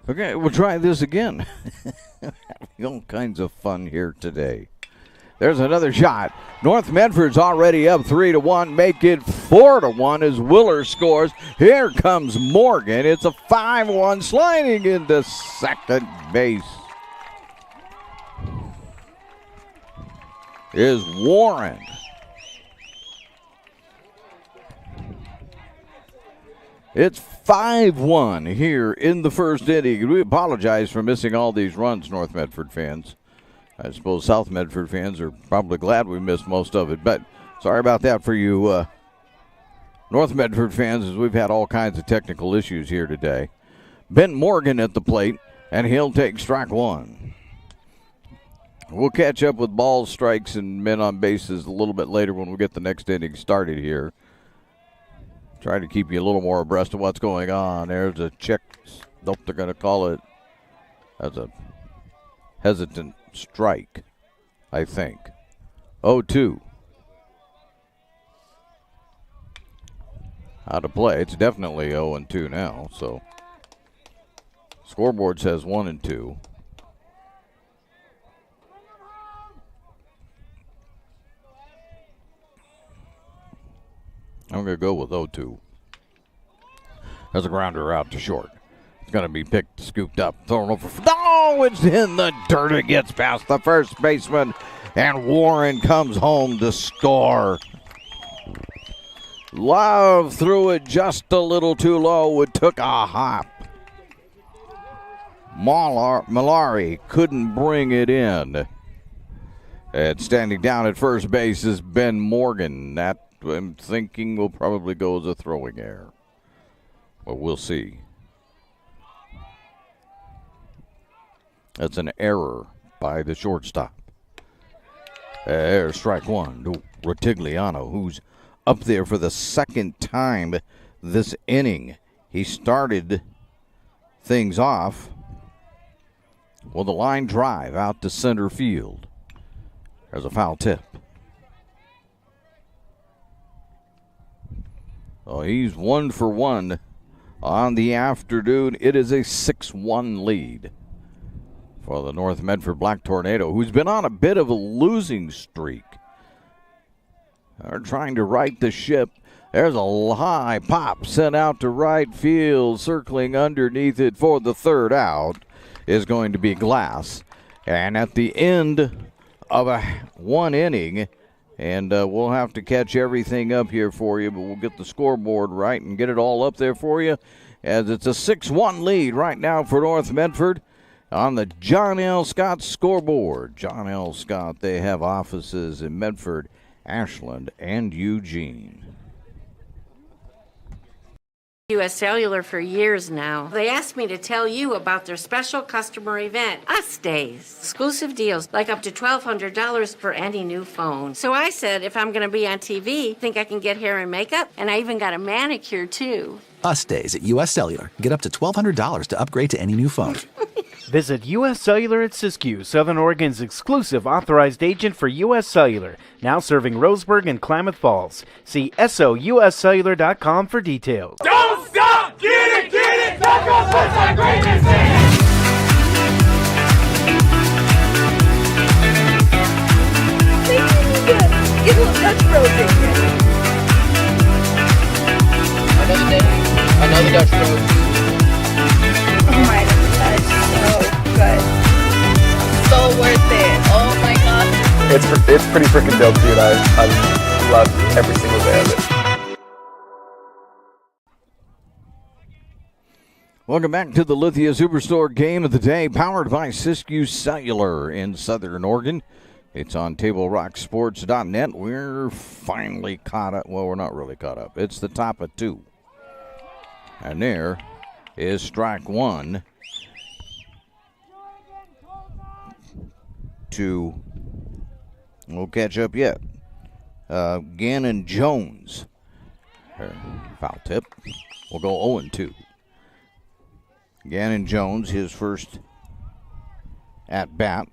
Okay, we'll try this again. Having all kinds of fun here today. There's another shot. North Medford's already up 3-1. Make it 4-1 as Willer scores. Here comes Morgan. It's a 5-1 sliding into second base. Is Warren. It's 5-1 here in the first inning. We apologize for missing all these runs, North Medford fans. I suppose South Medford fans are probably glad we missed most of it, but sorry about that for you North Medford fans, as we've had all kinds of technical issues here today. Ben Morgan at the plate, and he'll take strike one. We'll catch up with balls, strikes, and men on bases a little bit later when we get the next inning started here. Try to keep you a little more abreast of what's going on. There's a check. Nope, they're going to call it as a hesitant strike, I think. 0-2. How to play. It's definitely 0-2 now, so scoreboard says 1-2. I'm going to go with 0-2. There's a grounder out to short. It's going to be picked, scooped up, thrown over. Oh, it's in the dirt. It gets past the first baseman, and Warren comes home to score. Love threw it just a little too low. It took a hop. Malari couldn't bring it in. And standing down at first base is Ben Morgan. That, I'm thinking, will probably go as a throwing error. But we'll see. That's an error by the shortstop. There's strike one to Rotigliano, who's up there for the second time this inning. He started things off with a line drive out to center field. There's a foul tip. Oh, he's 1 for 1 on the afternoon. It is a 6-1 lead for the North Medford Black Tornado, who's been on a bit of a losing streak. They're trying to right the ship. There's a high pop sent out to right field. Circling underneath it for the third out is going to be Glass. And at the end of one inning, and we'll have to catch everything up here for you, but we'll get the scoreboard right and get it all up there for you, as it's a 6-1 lead right now for North Medford on the John L. Scott scoreboard. John L. Scott, they have offices in Medford, Ashland, and Eugene. U.S. Cellular for years now. They asked me to tell you about their special customer event, Us Days. Exclusive deals, like up to $1,200 for any new phone. So I said, if I'm going to be on TV, think I can get hair and makeup? And I even got a manicure, too. Us Days at U.S. Cellular. Get up to $1,200 to upgrade to any new phone. Visit U.S. Cellular at Siskiyou, Southern Oregon's exclusive authorized agent for U.S. Cellular, now serving Roseburg and Klamath Falls. See SOUScellular.com for details. Don't stop! Get it! Taco puts our greatness in! Get a little Dutch Bros in here. Another day, another Dutch Bros. Oh my God, that's so good. So worth it. Oh my God. It's pretty freaking dope, dude. I love every single day of it. Welcome back to the Lithia Superstore Game of the Day, powered by Siskiyou Cellular in Southern Oregon. It's on TableRockSports.net. We're finally caught up. Well, we're not really caught up. It's the top of 2. And there is strike one to, we'll catch up yet. Gannon Jones. Foul tip. We'll go 0-2. Gannon Jones, his first at bat.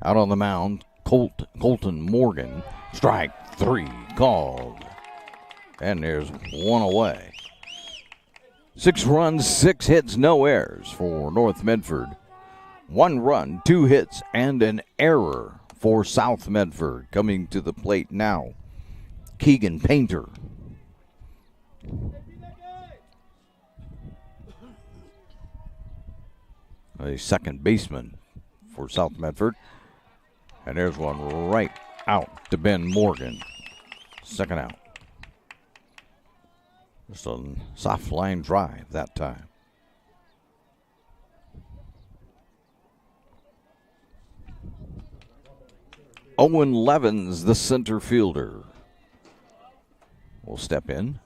Out on the mound, Colton Morgan. Strike 3 called. And there's one away. 6 runs, 6 hits, no errors for North Medford. 1 run, 2 hits, and an error for South Medford. Coming to the plate now, Keegan Painter. A second baseman for South Medford. And there's one right out to Ben Morgan. Second out. Just a soft line drive that time. Owen Levens, the center fielder, will step in.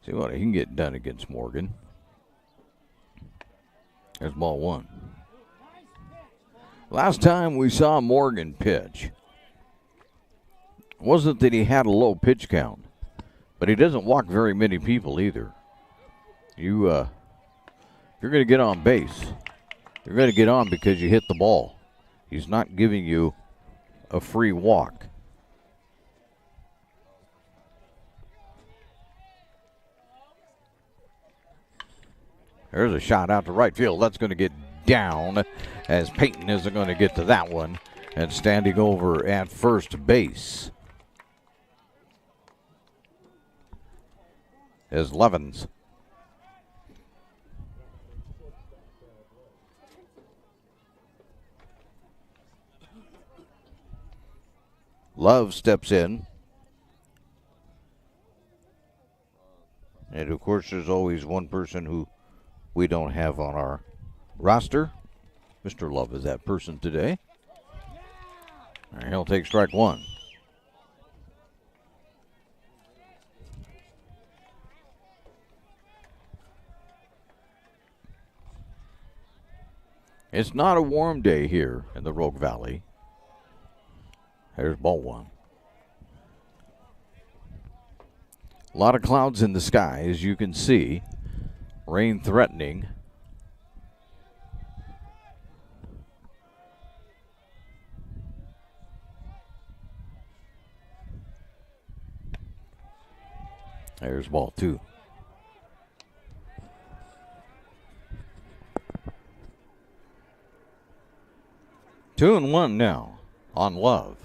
See what he can get done against Morgan. There's ball 1. Last time we saw Morgan pitch, wasn't that he had a low pitch count, but he doesn't walk very many people either. You're going to get on base. You're going to get on because you hit the ball. He's not giving you a free walk. There's a shot out to right field. That's going to get down as Peyton isn't going to get to that one. And standing over at first base is Levens. Love steps in. And of course, there's always one person who we don't have on our roster. Mr. Love is that person today. And he'll take strike 1. It's not a warm day here in the Rogue Valley. There's ball 1. A lot of clouds in the sky, as you can see. Rain threatening. There's ball 2. Two and 1 now on Love.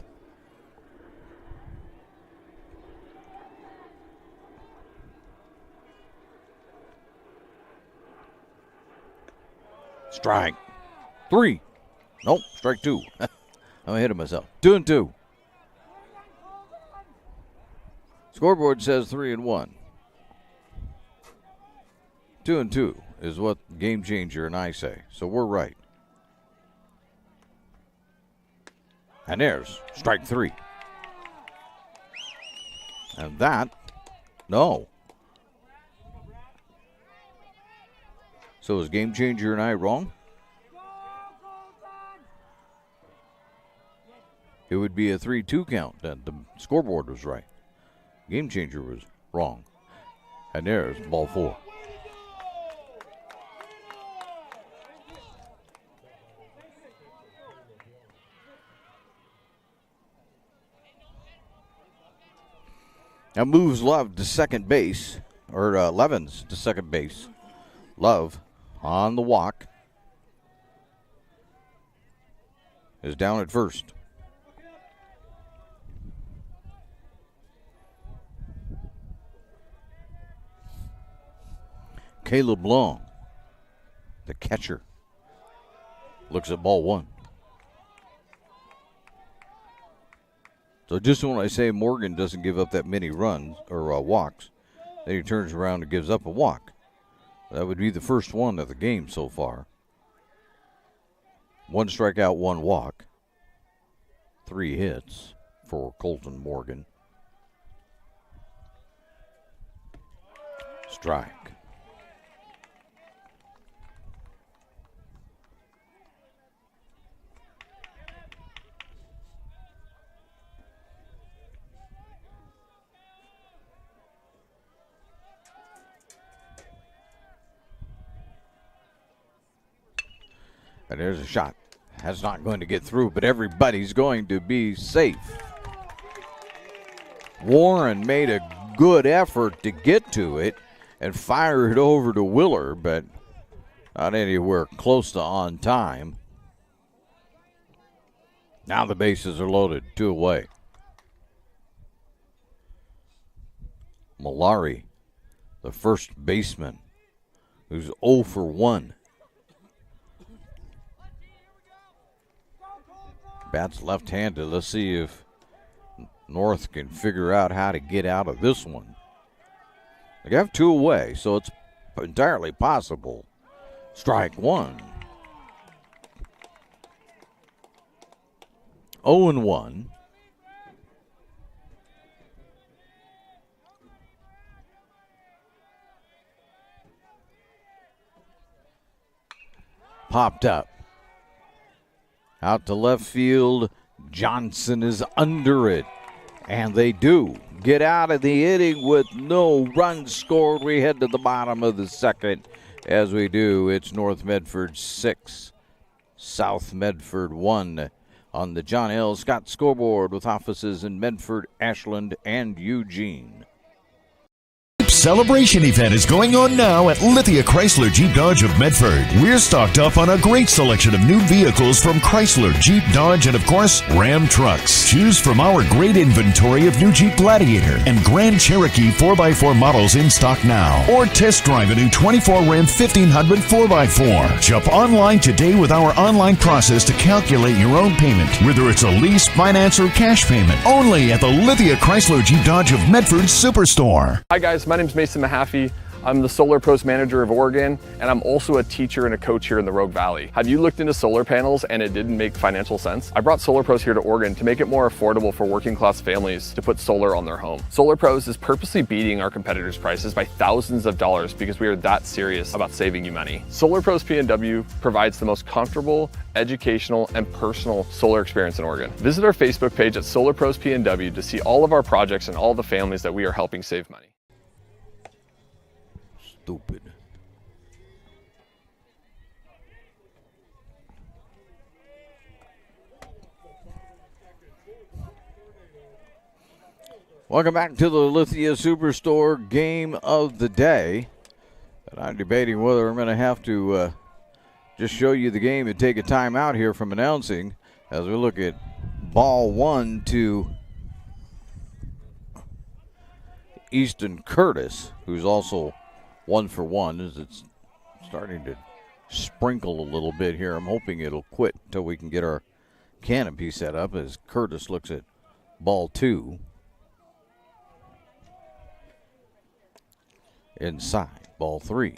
Strike 3. Nope, strike 2. I'm ahead of myself. 2 and 2. Scoreboard says 3 and 1. 2 and 2 is what Game Changer and I say. So we're right. And there's strike 3. And that, no. So is Game Changer and I wrong? It would be a 3-2 count. That the scoreboard was right. Game Changer was wrong. And there's ball 4. Now moves Love to second base, or Levens to second base. Love on the walk is down at first. Caleb Long, the catcher, looks at ball 1. So just when I say Morgan doesn't give up that many runs or walks, then he turns around and gives up a walk. That would be the first one of the game so far. 1 strikeout, 1 walk. 3 hits for Colton Morgan. Strike. And there's a shot. That's not going to get through, but everybody's going to be safe. Warren made a good effort to get to it and fire it over to Willer, but not anywhere close to on time. Now the bases are loaded, 2 away. Malari, the first baseman, who's 0 for 1. Bat's left-handed. Let's see if North can figure out how to get out of this one. They have 2 away, so it's entirely possible. Strike 1. 0-1. Popped up. Out to left field. Johnson is under it. And they do get out of the inning with no runs scored. We head to the bottom of the second. As we do, it's North Medford 6, South Medford 1 on the John L. Scott scoreboard with offices in Medford, Ashland, and Eugene. Celebration event is going on now at Lithia Chrysler Jeep Dodge of Medford. We're stocked up on a great selection of new vehicles from Chrysler, Jeep, Dodge, and of course, Ram trucks. Choose from our great inventory of new Jeep Gladiator and Grand Cherokee 4x4 models in stock now. Or test drive a new 24 Ram 1500 4x4. Shop online today with our online process to calculate your own payment, whether it's a lease, finance, or cash payment. Only at the Lithia Chrysler Jeep Dodge of Medford Superstore. Hi guys, my name's Mason Mahaffey. I'm the Solar Pros Manager of Oregon, and I'm also a teacher and a coach here in the Rogue Valley. Have you looked into solar panels and it didn't make financial sense? I brought Solar Pros here to Oregon to make it more affordable for working class families to put solar on their home. Solar Pros is purposely beating our competitors' prices by thousands of dollars because we are that serious about saving you money. Solar Pros PNW provides the most comfortable, educational, and personal solar experience in Oregon. Visit our Facebook page at Solar Pros PNW to see all of our projects and all the families that we are helping save money. Stupid. Welcome back to the Lithia Superstore game of the day. And I'm debating whether I'm going to have to just show you the game and take a timeout here from announcing as we look at ball 1 to Easton Curtis, who's also 1 for 1, as it's starting to sprinkle a little bit here. I'm hoping it'll quit until we can get our canopy set up as Curtis looks at ball 2. Inside, ball 3.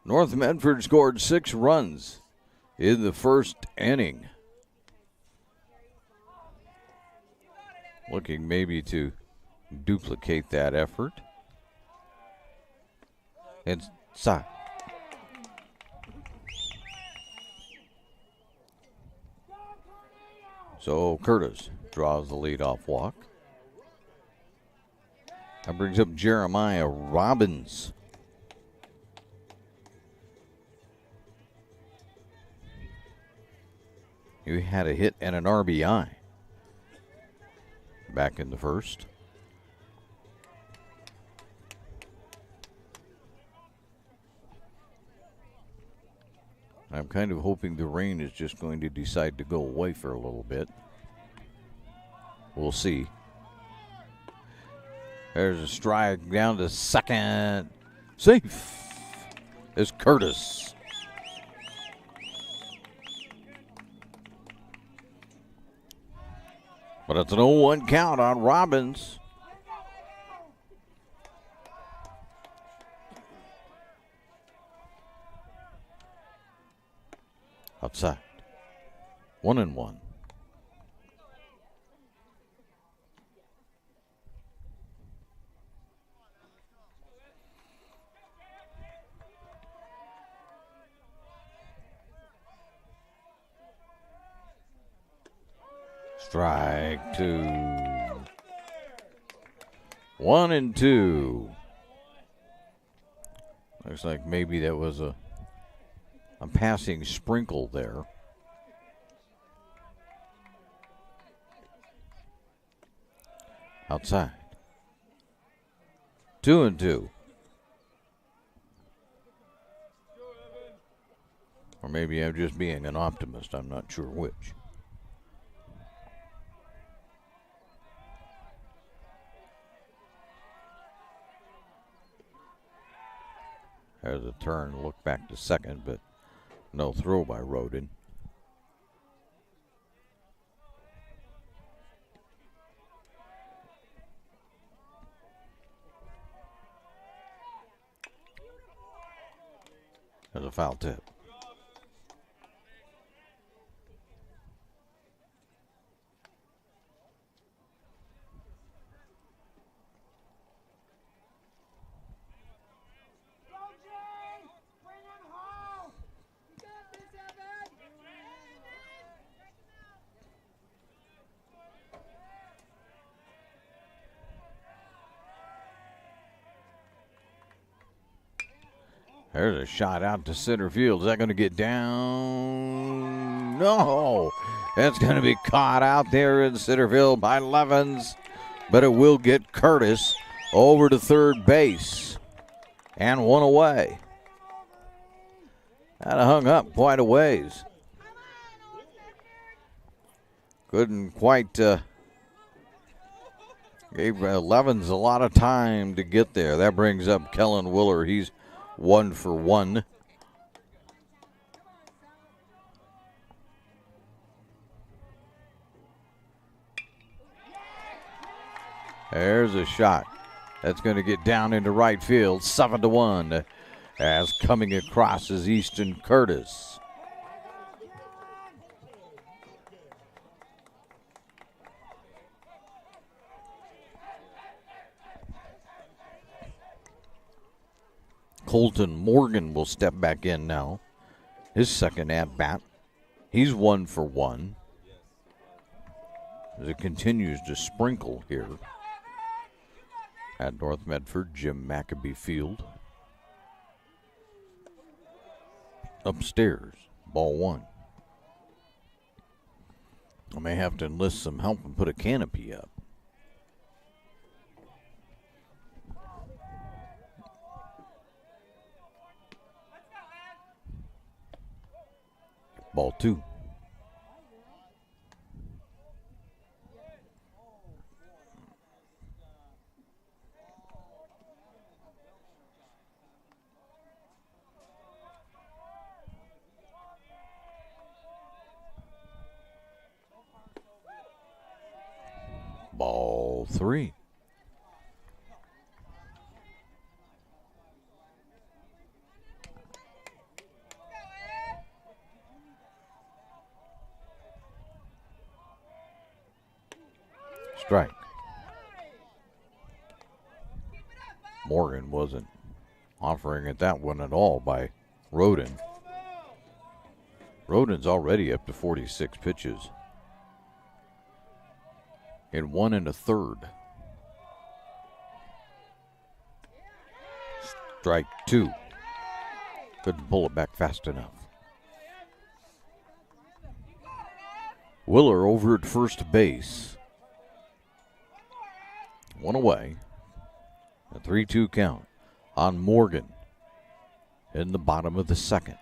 North Medford scored 6 runs in the first inning. Looking maybe to duplicate that effort. Inside. So Curtis draws the leadoff walk. That brings up Jeremiah Robbins. He had a hit and an RBI back in the first. I'm kind of hoping the rain is just going to decide to go away for a little bit. We'll see. There's a strike down to second. Safe is Curtis. But it's an 0-1 count on Robbins. Outside. 1-1. Strike 2. 1-2. Looks like maybe that was a passing sprinkle there. Outside. 2-2. Or maybe I'm just being an optimist. I'm not sure which. There's a turn, look back to second, but no throw by Roden. There's a foul tip. There's a shot out to center field. Is that going to get down? No. That's going to be caught out there in center field by Levens. But it will get Curtis over to third base. And one away. That hung up quite a ways. Couldn't quite gave Levens a lot of time to get there. That brings up Kellen Willer. He's 1 for 1. There's a shot. That's going to get down into right field. 7-1. As coming across is Easton Curtis. Colton Morgan will step back in now. His second at bat. He's 1 for 1. As it continues to sprinkle here at North Medford, Jim Maccabee Field. Upstairs, ball 1. I may have to enlist some help and put a canopy up. Ball 2. Ball 3. Strike. Morgan wasn't offering it that one at all by Roden. Roden's already up to 46 pitches. In 1 1/3. Strike 2. Couldn't pull it back fast enough. Willer over at first base. 1 away. A 3-2 count on Morgan in the bottom of the second.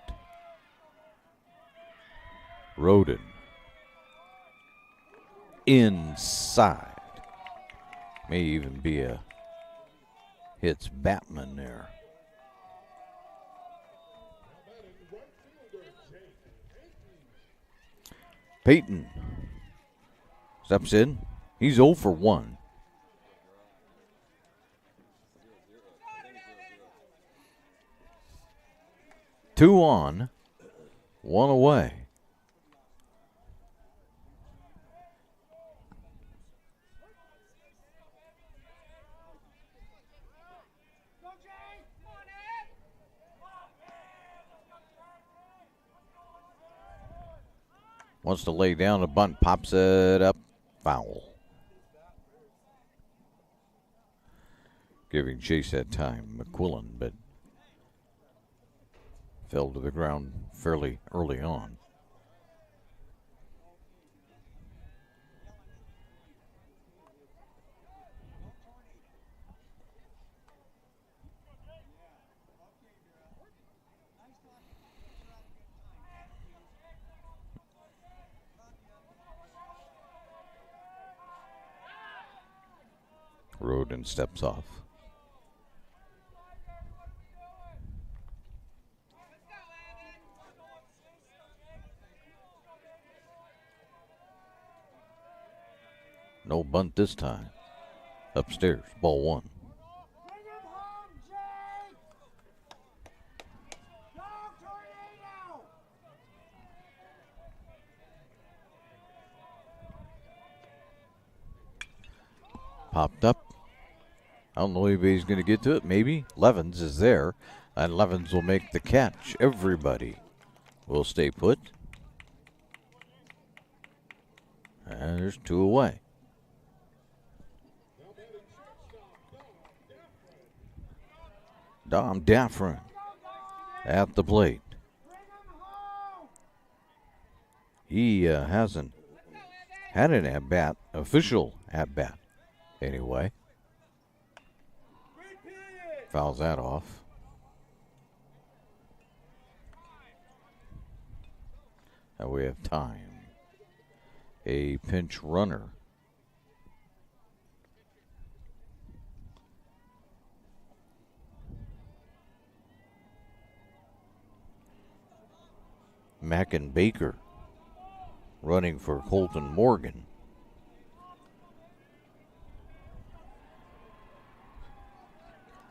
Roden inside. May even be a hits Batman there. Peyton steps in. He's 0 for 1. Two on, 1 away. Wants to lay down a bunt, pops it up, foul. Giving chase that time, McQuillan, but fell to the ground fairly early on. Roden steps off. No bunt this time. Upstairs, ball one. Popped up. I don't know if he's going to get to it. Maybe. Levens is there, and Levens will make the catch. Everybody will stay put. And there's two away. Dom Daffron at the plate. He hasn't had an at-bat, official at-bat anyway. Fouls that off. Now we have time. A pinch runner. Mack and Baker running for Colton Morgan.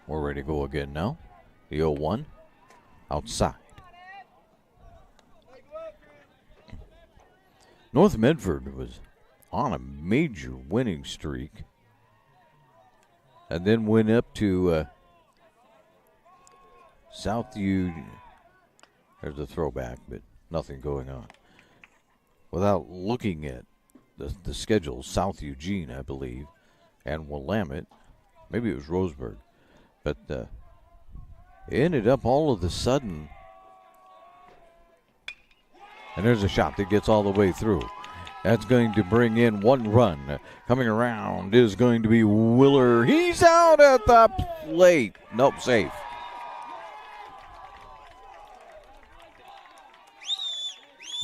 We're ready to go again now. The 0-1 outside. North Medford was on a major winning streak and then went up to Southview. There's a throwback, but nothing going on. Without looking at the schedule, South Eugene, I believe, and Willamette, maybe it was Roseburg, but it ended up all of a sudden. And there's a shot that gets all the way through. That's going to bring in one run. Coming around is going to be Willer. He's out at the plate. Nope, safe.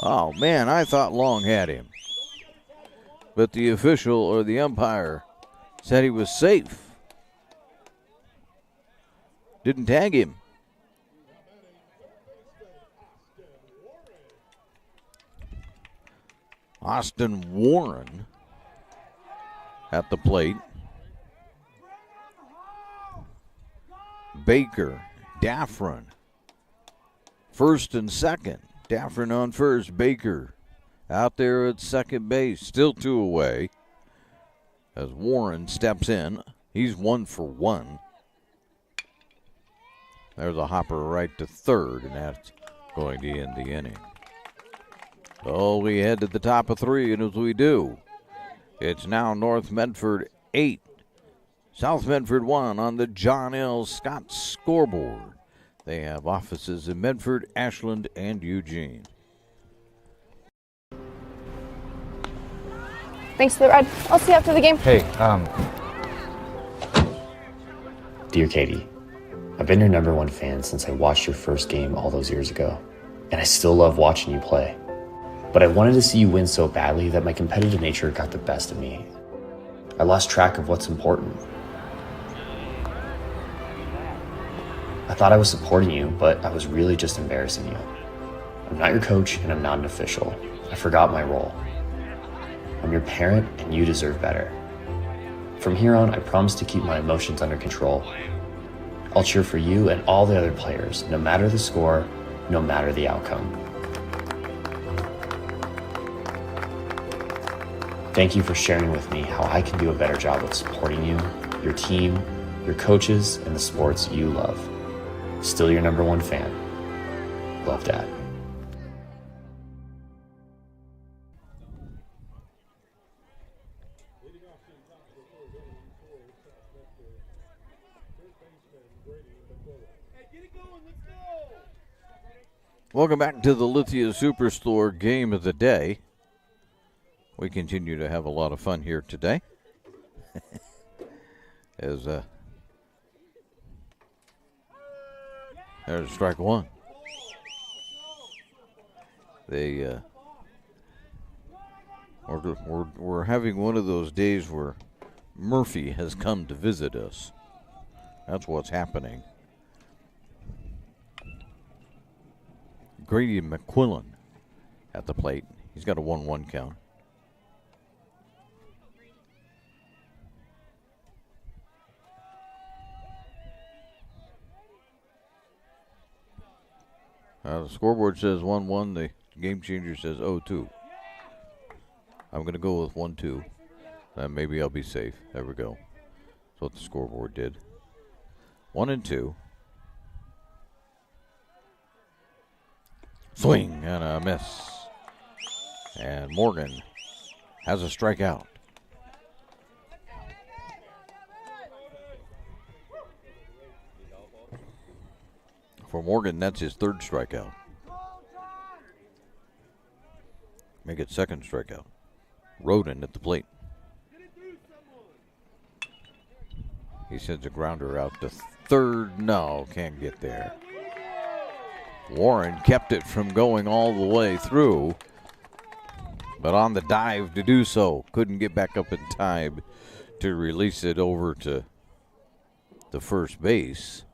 Oh, man, I thought Long had him. But the official or the umpire said he was safe. Didn't tag him. Austin Warren at the plate. Baker, Daffron, first and second. Daffron on first, Baker out there at second base. Still two away as Warren steps in. He's 1 for 1. There's a hopper right to third, and that's going to end the inning. So we head to the top of 3, and as we do, it's now North Medford 8, South Medford 1 on the John L. Scott scoreboard. They have offices in Medford, Ashland, and Eugene. Thanks for the ride. I'll see you after the game. Hey, Dear Katie, I've been your #1 fan since I watched your first game all those years ago, and I still love watching you play. But I wanted to see you win so badly that my competitive nature got the best of me. I lost track of what's important. I thought I was supporting you, but I was really just embarrassing you. I'm not your coach, and I'm not an official. I forgot my role. I'm your parent, and you deserve better. From here on, I promise to keep my emotions under control. I'll cheer for you and all the other players, no matter the score, no matter the outcome. Thank you for sharing with me how I can do a better job of supporting you, your team, your coaches, and the sports you love. Still your #1 fan. Love, Dad. Welcome back to the Lithia Superstore Game of the Day. We continue to have a lot of fun here today. As there's strike one. We're having one of those days where Murphy has come to visit us. That's what's happening. Grady McQuillan at the plate. He's got a 1-1 count. The scoreboard says 1-1. The game changer says 0-2. I'm going to go with 1-2. Maybe I'll be safe. There we go. That's what the scoreboard did. 1-2. Swing and a miss. And Morgan has a strikeout. For Morgan, that's his third strikeout. Make it second strikeout. Roden at the plate. He sends a grounder out to third. No, can't get there. Warren kept it from going all the way through, but on the dive to do so, couldn't get back up in time to release it over to the first base.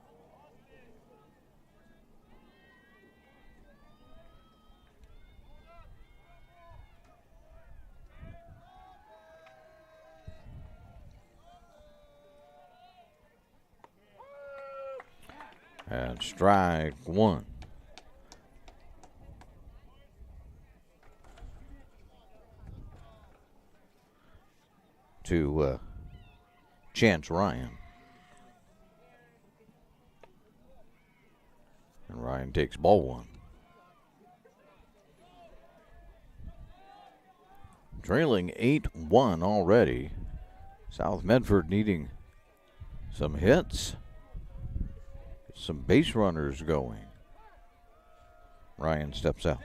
And strike one. To Chance Ryan. And Ryan takes ball one. Trailing 8-1 already. South Medford needing some hits. Some base runners going. Ryan steps out.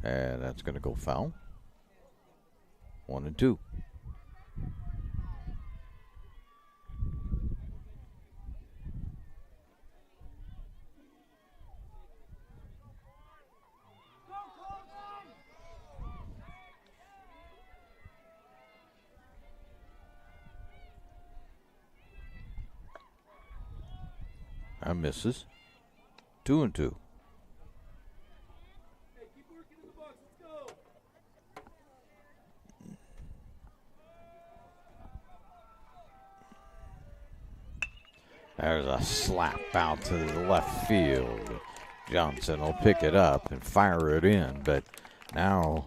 And that's going to go foul. 1-2. That misses. 2-2. There's a slap out to the left field. Johnson will pick it up and fire it in, but now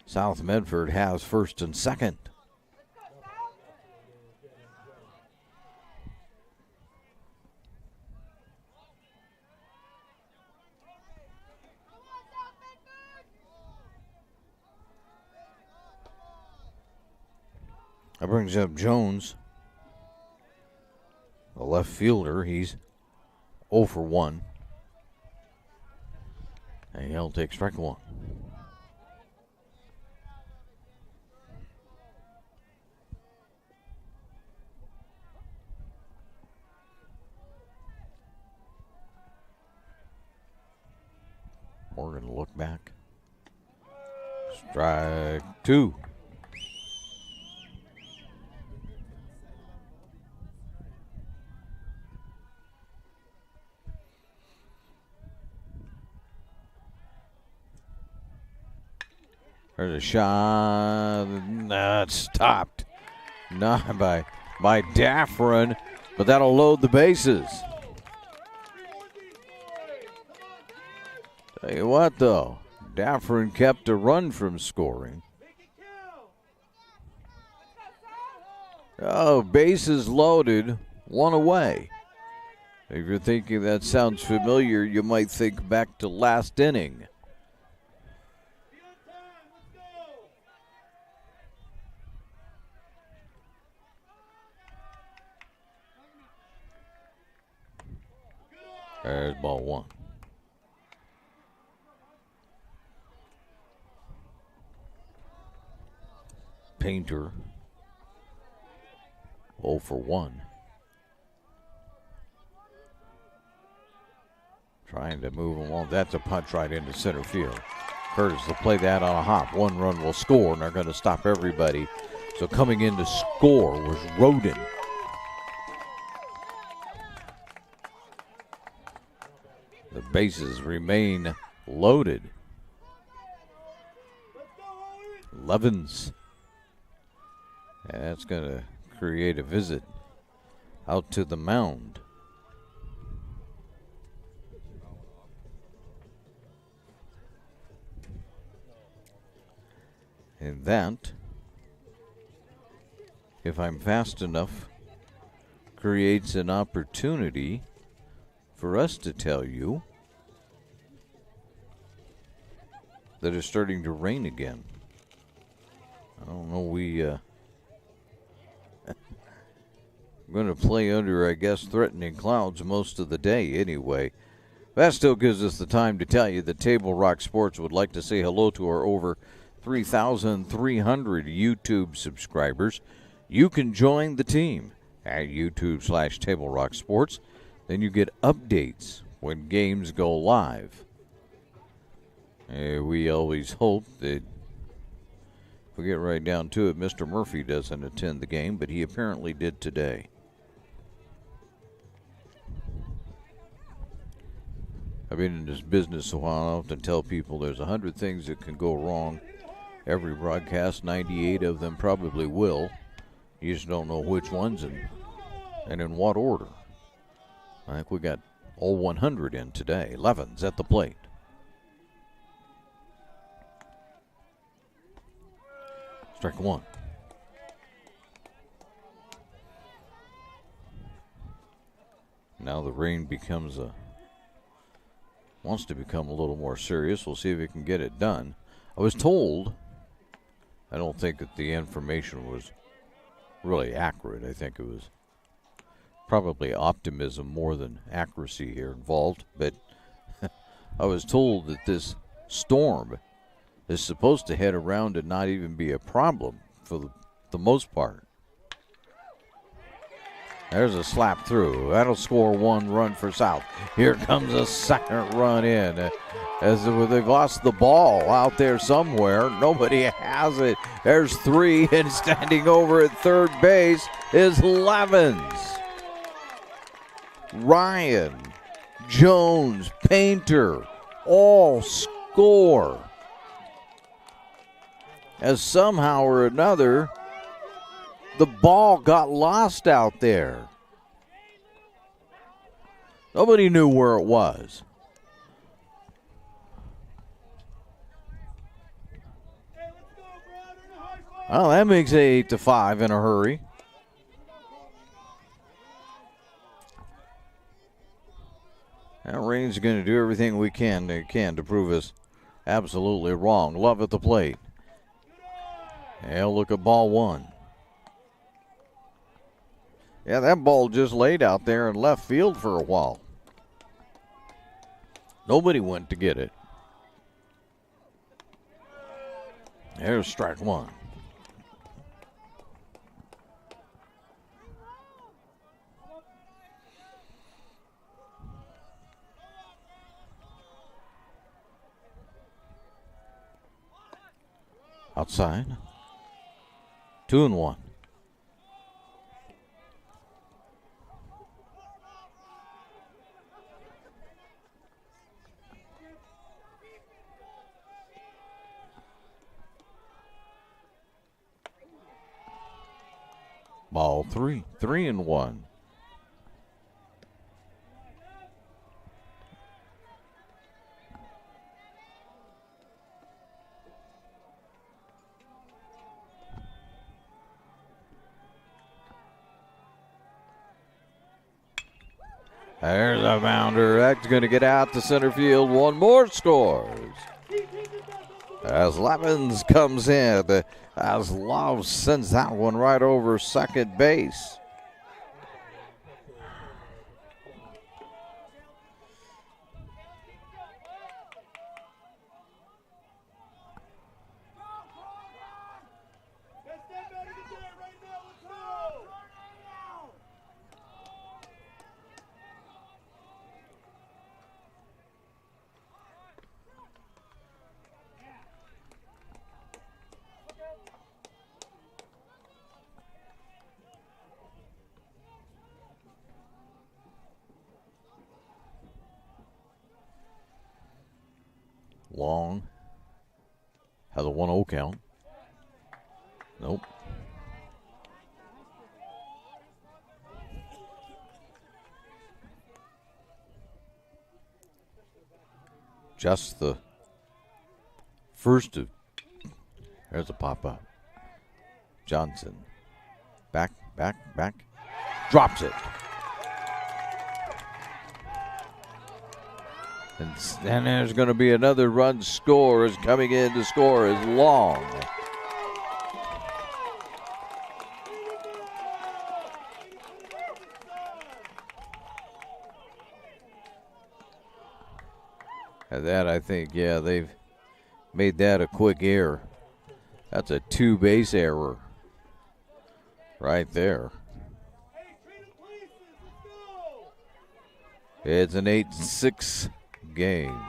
South Medford has first and second. That brings up Jones, the left fielder. He's 0 for 1. And he'll take strike one. Morgan will look back. Strike two. There's a shot. That's stopped. Not by Daffron, but that'll load the bases. Tell you what, though, Daffron kept a run from scoring. Oh, bases loaded, one away. If you're thinking that sounds familiar, you might think back to last inning. There's ball one. Painter 0 for 1. Trying to move him on. That's a punch right into center field. Curtis will play that on a hop. 1 run will score, and they're going to stop everybody. So coming in to score was Roden. The bases remain loaded. Levens. And that's going to create a visit out to the mound. And that, if I'm fast enough, creates an opportunity for us to tell you that it's starting to rain again. I don't know, we're going to play under, I guess, threatening clouds most of the day anyway. That still gives us the time to tell you that Table Rock Sports would like to say hello to our over 3,300 YouTube subscribers. You can join the team at YouTube/Table Rock Sports. Then you get updates when games go live. We always hope that, if we get right down to it, Mr. Murphy doesn't attend the game, but he apparently did today. I've been in this business a while. I often tell people there's 100 things that can go wrong every broadcast. 98 of them probably will. You just don't know which ones and in what order. I think we got all 100 in today. Levens at the plate. Strike 1. Now the rain wants to become a little more serious. We'll see if we can get it done. I was told, I don't think that the information was really accurate. I think it was probably optimism more than accuracy here involved. But I was told that this storm is supposed to head around and not even be a problem for the most part. There's a slap through. That'll score 1 run for South. Here comes a second run in. As they've lost the ball out there somewhere. Nobody has it. There's 3, and standing over at third base is Levens. Ryan, Jones, Painter, all score. As somehow or another, the ball got lost out there. Nobody knew where it was. Well, that makes it 8-5 in a hurry. That rain's going to do everything we can to prove us absolutely wrong. Love at the plate. Yeah, look at ball 1. Yeah, that ball just laid out there in left field for a while. Nobody went to get it. There's strike 1. Outside. 2-1. Ball 3. 3-1. There's a bounder. That's going to get out to center field. 1 more scores. As Levens comes in, as Love sends that one right over second base. Long has a 1-0 count. Nope. Just the first of. There's a pop up. Johnson. Back. Drops it. And then there's going to be another run score. Is coming in to score is Long. And that, I think, yeah, they've made that a quick error. That's a 2-base error right there. It's an 8-6 game.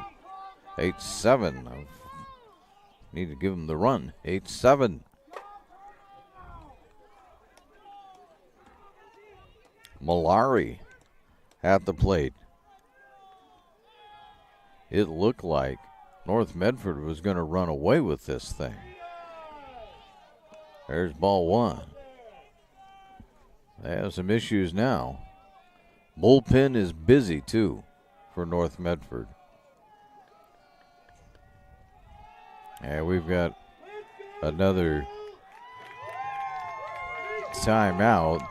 8-7. I need to give them the run. 8-7. Malari at the plate. It looked like North Medford was going to run away with this thing. There's ball one. They have some issues now. Bullpen is busy, too, for North Medford. And we've got another timeout.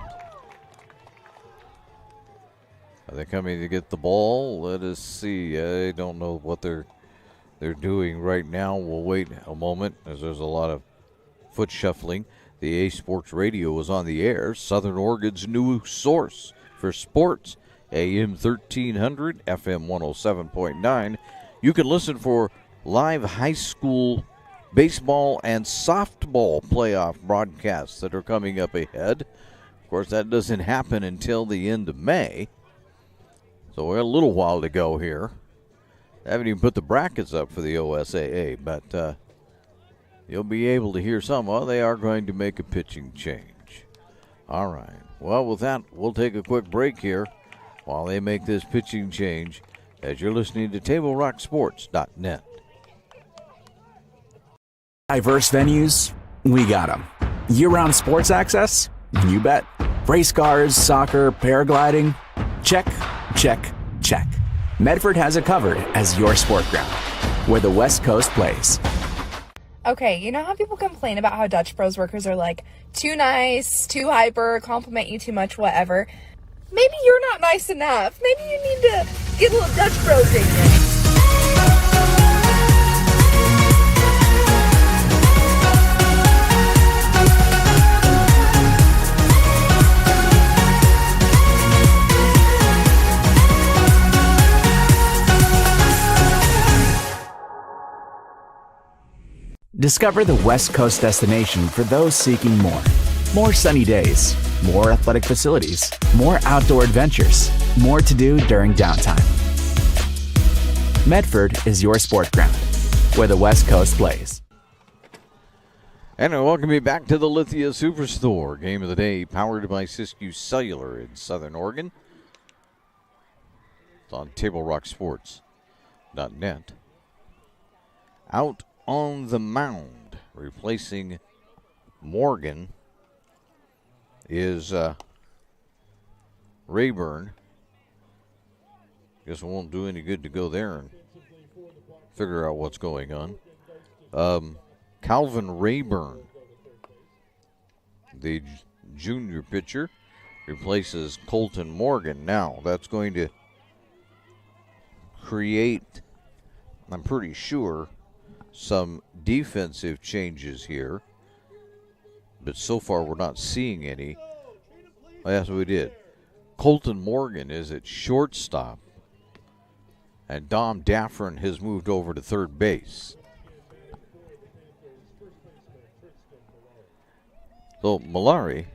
Are they coming to get the ball? Let us see. I don't know what they're doing right now. We'll wait a moment as there's a lot of foot shuffling. The A Sports Radio is on the air. Southern Oregon's new source for sports. AM 1300, FM 107.9. You can listen for live high school baseball and softball playoff broadcasts that are coming up ahead. Of course, that doesn't happen until the end of May. So we're a little while to go here. I haven't even put the brackets up for the OSAA, but you'll be able to hear some. Well, they are going to make a pitching change. All right. Well, with that, we'll take a quick break here while they make this pitching change as you're listening to TableRockSports.net. Diverse venues, we got them. Year-round sports access? You bet. Race cars, soccer, paragliding? Check, check, check. Medford has it covered as your sport ground, where the West Coast plays. Okay, you know how people complain about how Dutch Bros workers are like too nice, too hyper, compliment you too much, whatever? Maybe you're not nice enough. Maybe you need to get a little Dutch Bros in you. Discover the West Coast destination for those seeking more. More sunny days, more athletic facilities, more outdoor adventures, more to do during downtime. Medford is your sport ground, where the West Coast plays. And I welcome you back to the Lithia Superstore. Game of the day powered by Siskiyou Cellular in Southern Oregon. It's on TableRockSports.net. Out on the mound, replacing Morgan, is Rayburn. Guess it won't do any good to go there and figure out what's going on. Calvin Rayburn, the junior pitcher, replaces Colton Morgan. Now, that's going to create, I'm pretty sure, some defensive changes here, but so far we're not seeing any. Oh, yes, we did. Colton Morgan is at shortstop, and Dom Daffron has moved over to third base. So Malari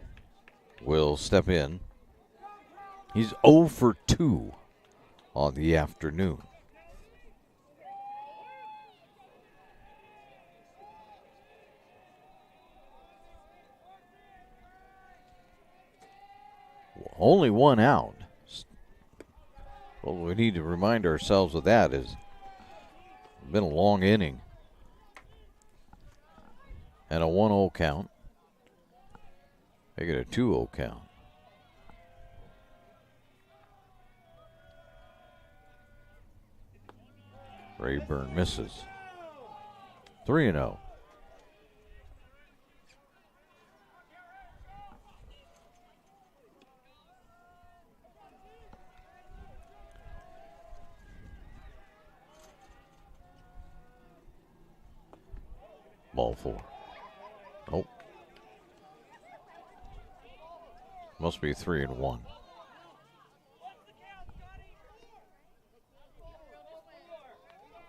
will step in. He's 0 for 2 on the afternoon. Only one out. Well, we need to remind ourselves of that as Been a long inning. And a 1-0 count. They get a 2-0 count. Rayburn misses. 3-0. Ball 4. Nope. Must be 3-1.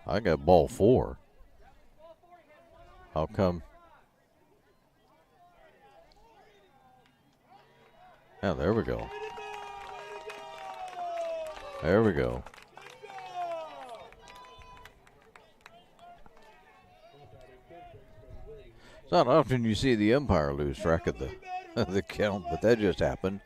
I got ball 4. How come? Yeah, there we go. There we go. It's not often you see the umpire lose track of the count, but that just happened.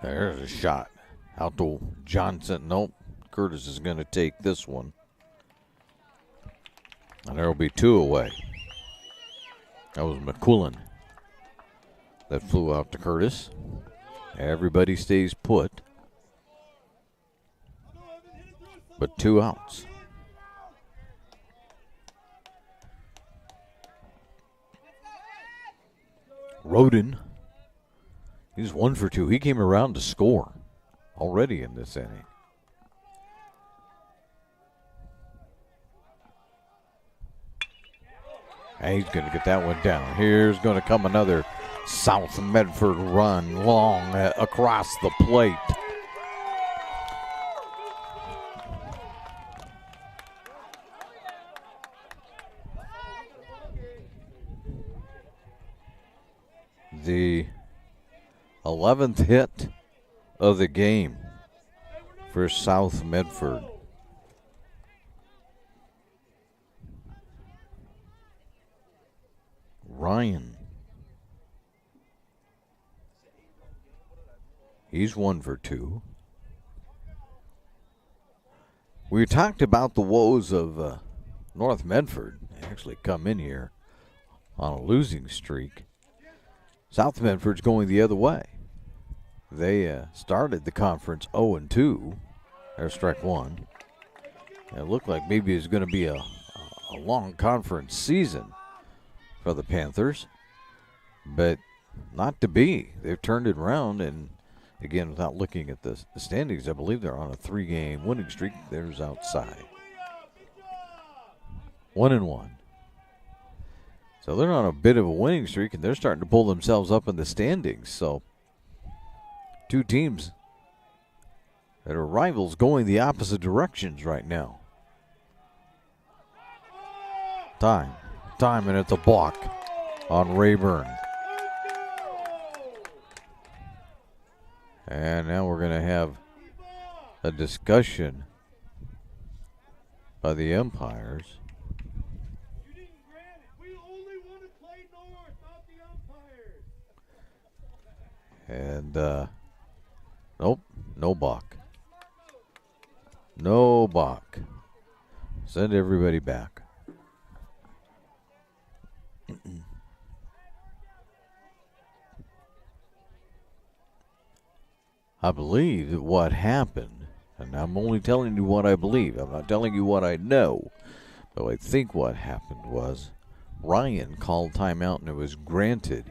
There's a shot. Out to Johnson. Nope. Curtis is going to take this one. And there will be 2 away. That was McQuillan that flew out to Curtis. Everybody stays put. But 2 outs. Roden. He's 1 for 2. He came around to score already in this inning. And he's going to get that one down. Here's going to come another South Medford run long across the plate. The 11th hit of the game for South Medford. Ryan. He's 1 for 2. We talked about the woes of North Medford. They actually come in here on a losing streak. South Medford's going the other way. They started the conference 0-2. There's strike 1. It looked like maybe it's going to be a long conference season for the Panthers, but not to be. They've turned it around, and again, without looking at the standings, I believe they're on a 3-game winning streak. There's outside. 1-1. So they're on a bit of a winning streak, and they're starting to pull themselves up in the standings. So 2 teams that are rivals going the opposite directions right now. Time, and it's a balk on Rayburn. And now we're going to have a discussion by the umpires. And, nope, no balk. No balk. Send everybody back. I believe that what happened, and I'm only telling you what I believe, I'm not telling you what I know, but I think what happened was Ryan called timeout and it was granted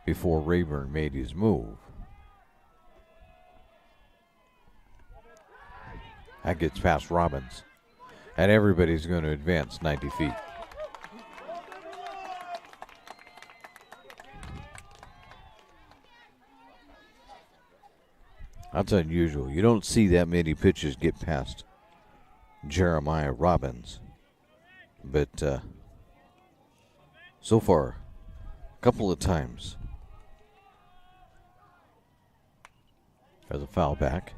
before Rayburn made his move. That gets past Robbins, and everybody's going to advance 90 feet. That's unusual. You don't see that many pitches get past Jeremiah Robbins. But so far, a couple of times. There's a foul back.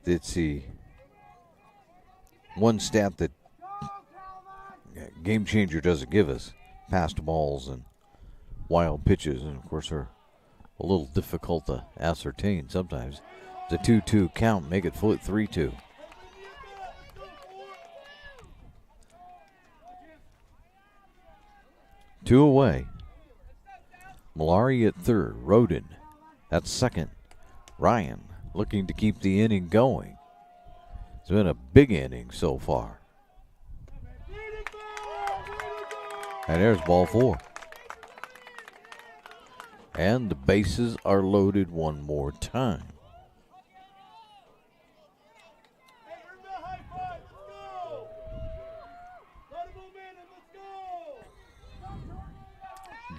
It's the one stat that Game Changer doesn't give us. Passed balls and wild pitches, and of course are a little difficult to ascertain sometimes. It's a 2-2 count, make it 3-2. Two away. Malari at third. Roden at second. Ryan looking to keep the inning going. It's been a big inning so far. And there's ball 4. And the bases are loaded one more time.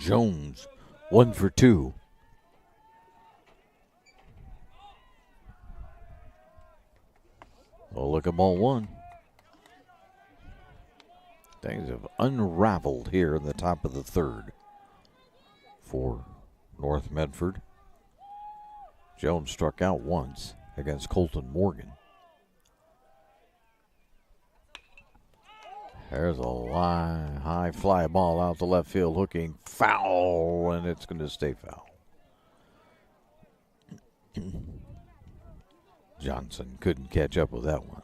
Jones, 1 for 2. Oh, look at ball 1. Things have unraveled here in the top of the third for North Medford. Jones struck out once against Colton Morgan. There's a high fly ball out to left field, hooking foul, and it's going to stay foul. Johnson couldn't catch up with that one.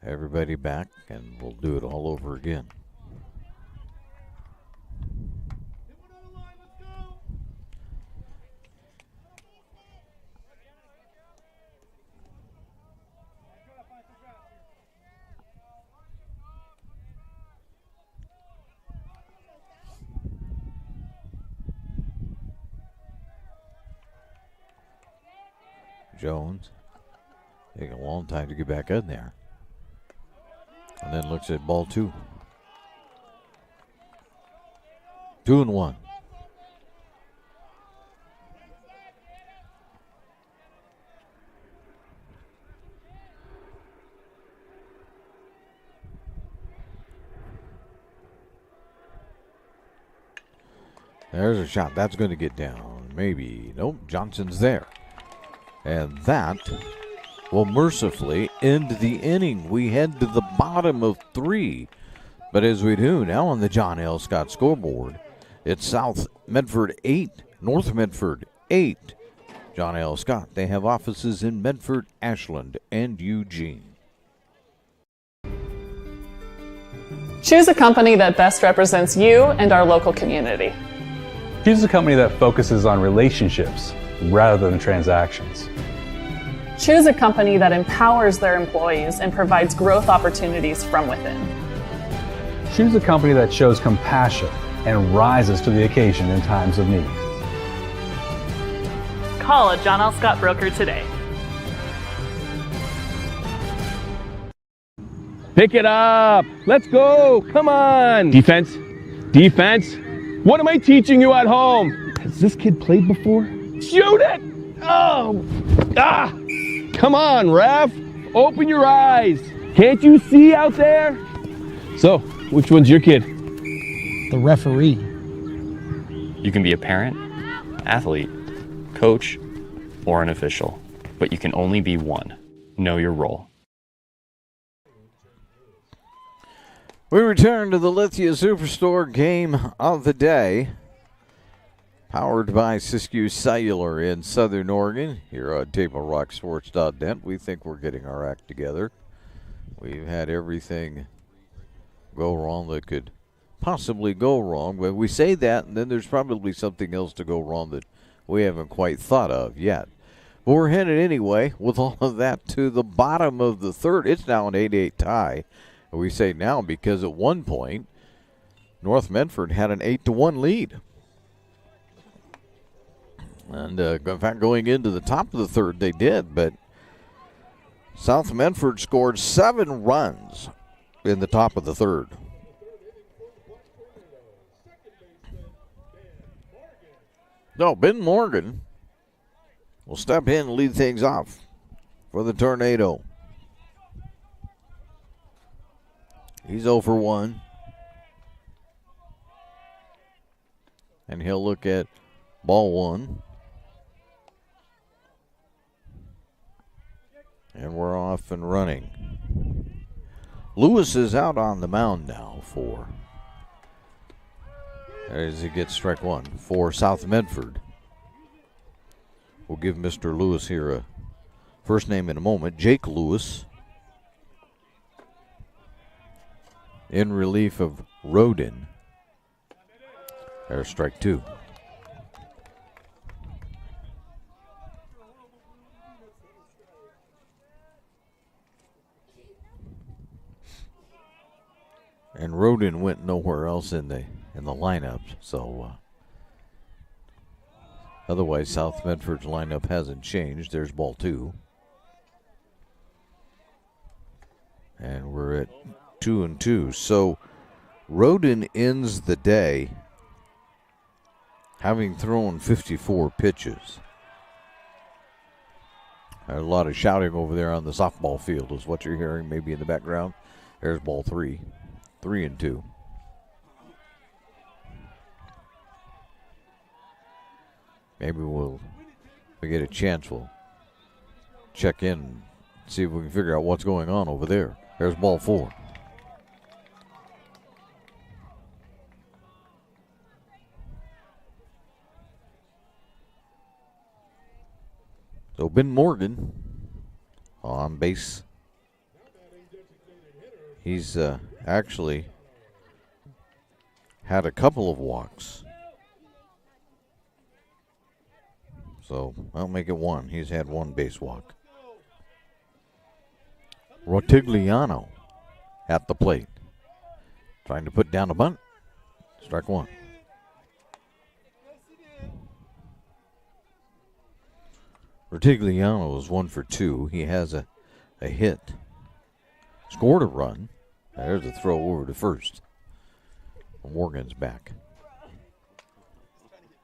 Everybody back, and we'll do it all over again. Jones taking a long time to get back in there. And then looks at ball 2. 2-1. There's a shot. That's going to get down. Maybe. Nope. Johnson's there. And that will mercifully end the inning. We head to the bottom of 3. But as we do now on the John L. Scott scoreboard, it's South Medford 8, North Medford 8. John L. Scott, they have offices in Medford, Ashland, and Eugene. Choose a company that best represents you and our local community. Choose a company that focuses on relationships rather than transactions. Choose a company that empowers their employees and provides growth opportunities from within. Choose a company that shows compassion and rises to the occasion in times of need. Call a John L. Scott broker today. Pick it up. Let's go. Come on. Defense. Defense. What am I teaching you at home? Has this kid played before? Shoot it. Oh. Ah. Come on, ref. Open your eyes. Can't you see out there? So, which one's your kid? The referee. You can be a parent, athlete, coach, or an official, but you can only be one. Know your role. We return to the Lithia Superstore game of the day, powered by Siskiyou Cellular in Southern Oregon. Here on TableRockSports.net, we think we're getting our act together. We've had everything go wrong that could possibly go wrong, but we say that, and then there's probably something else to go wrong that we haven't quite thought of yet. But we're headed anyway, with all of that, to the bottom of the third. It's now an 8-8 tie. We say now because at one point, North Medford had an 8-1 lead. And in fact, going into the top of the third, they did. But South Medford scored 7 runs in the top of the third. No, Ben Morgan will step in and lead things off for the Tornado. He's 0 for 1. And he'll look at ball 1. And we're off and running. Lewis is out on the mound now for, as he gets strike 1, for South Medford. We'll give Mr. Lewis here a first name in a moment. Jake Lewis in relief of Rodin. There's strike 2. And Rodin went nowhere else in the lineup, so otherwise South Medford's lineup hasn't changed. There's ball 2. And we're at 2-2. So Rodin ends the day having thrown 54 pitches. A lot of shouting over there on the softball field is what you're hearing maybe in the background. There's ball 3. 3-2. Maybe if we get a chance, we'll check in and see if we can figure out what's going on over there. There's ball 4. So Ben Morgan on base. He's actually had a couple of walks. So I'll make it 1. He's had 1 base walk. Rotigliano at the plate. Trying to put down a bunt. Strike 1. Rotigliano is 1 for 2. He has a hit. Scored a run. There's a throw over to first. Morgan's back.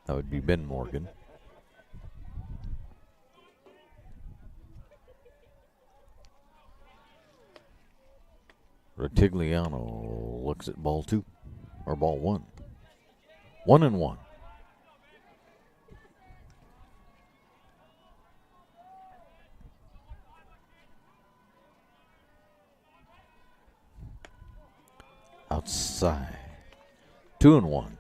That would be Ben Morgan. Rotigliano looks at ball 2, or ball 1. 1-1. Outside. 2-1.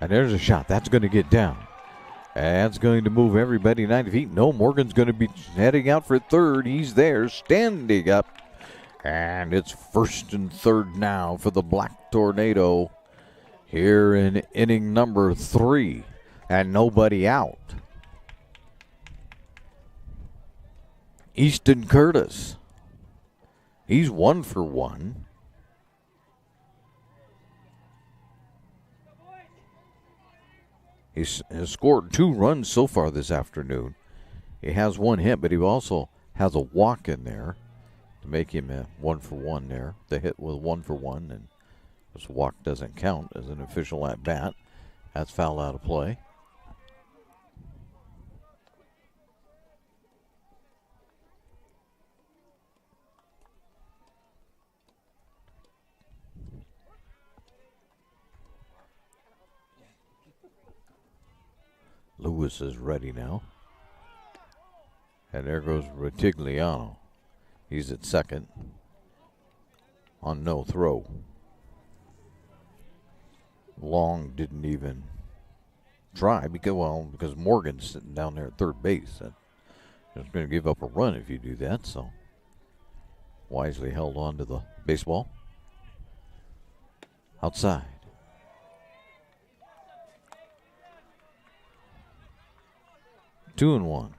And there's a shot. That's going to get down. That's going to move everybody 90 feet. No, Morgan's going to be heading out for third. He's there, standing up. And it's first and third now for the Black Tornado here in inning number 3. And nobody out. Easton Curtis. He's 1 for 1. He has scored 2 runs so far this afternoon. He has 1 hit, but he also has a walk in there to make him a 1 for 1 there. The hit was 1 for 1, and this walk doesn't count as an official at bat. That's foul out of play. Lewis is ready now. And there goes Rotigliano. He's at second on no throw. Long didn't even try because Morgan's sitting down there at third base. Just going to give up a run if you do that, so wisely held on to the baseball. Outside. Two and 1.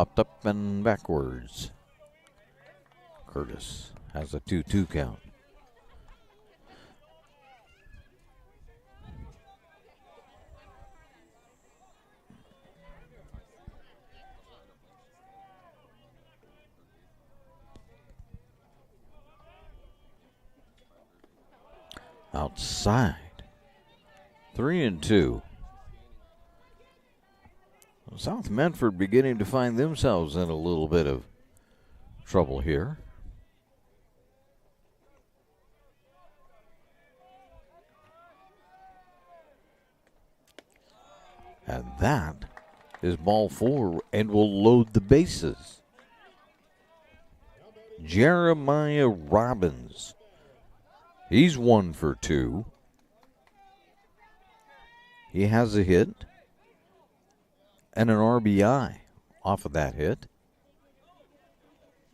Popped up and backwards. Curtis has a 2-2 count. Outside. 3-2. South Medford beginning to find themselves in a little bit of trouble here. And that is ball 4 and will load the bases. Jeremiah Robbins. He's 1 for 2. He has a hit and an RBI off of that hit.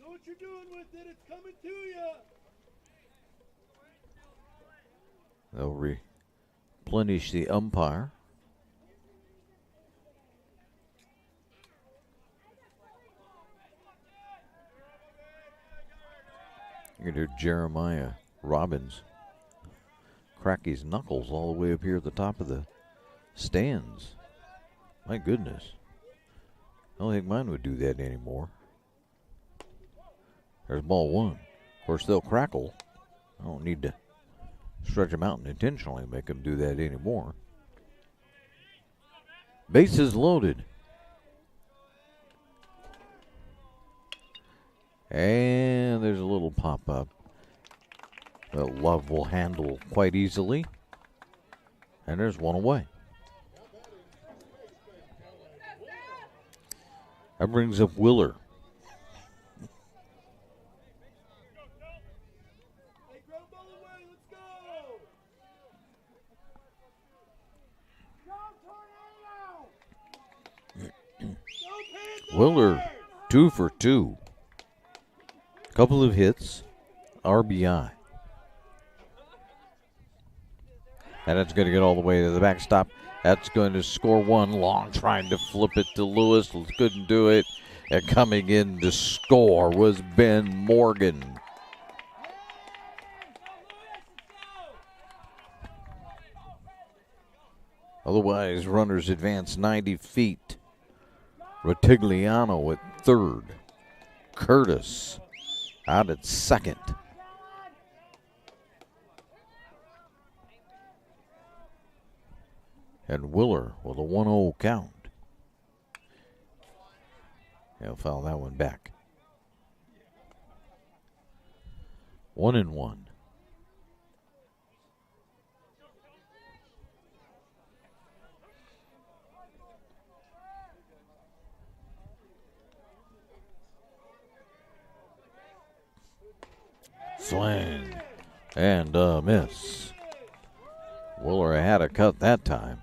Know what you're doing with it. It's coming to you. They'll replenish the umpire. You can hear Jeremiah Robbins crack his knuckles all the way up here at the top of the stands. My goodness. I don't think mine would do that anymore. There's ball 1. Of course, they'll crackle. I don't need to stretch them out and intentionally make them do that anymore. Bases loaded. And there's a little pop-up that Love will handle quite easily. And there's one away. That brings up Willer. Willer, 2 for 2. Couple of hits, RBI. And that's going to get all the way to the backstop. That's going to score 1. Long trying to flip it to Lewis. Couldn't do it. And coming in to score was Ben Morgan. Otherwise, runners advance 90 feet. Rotigliano at third. Curtis out at second. And Willer with a 1-0 count. He'll foul that one back. 1-1. Swing and a miss. Willer had a cut that time.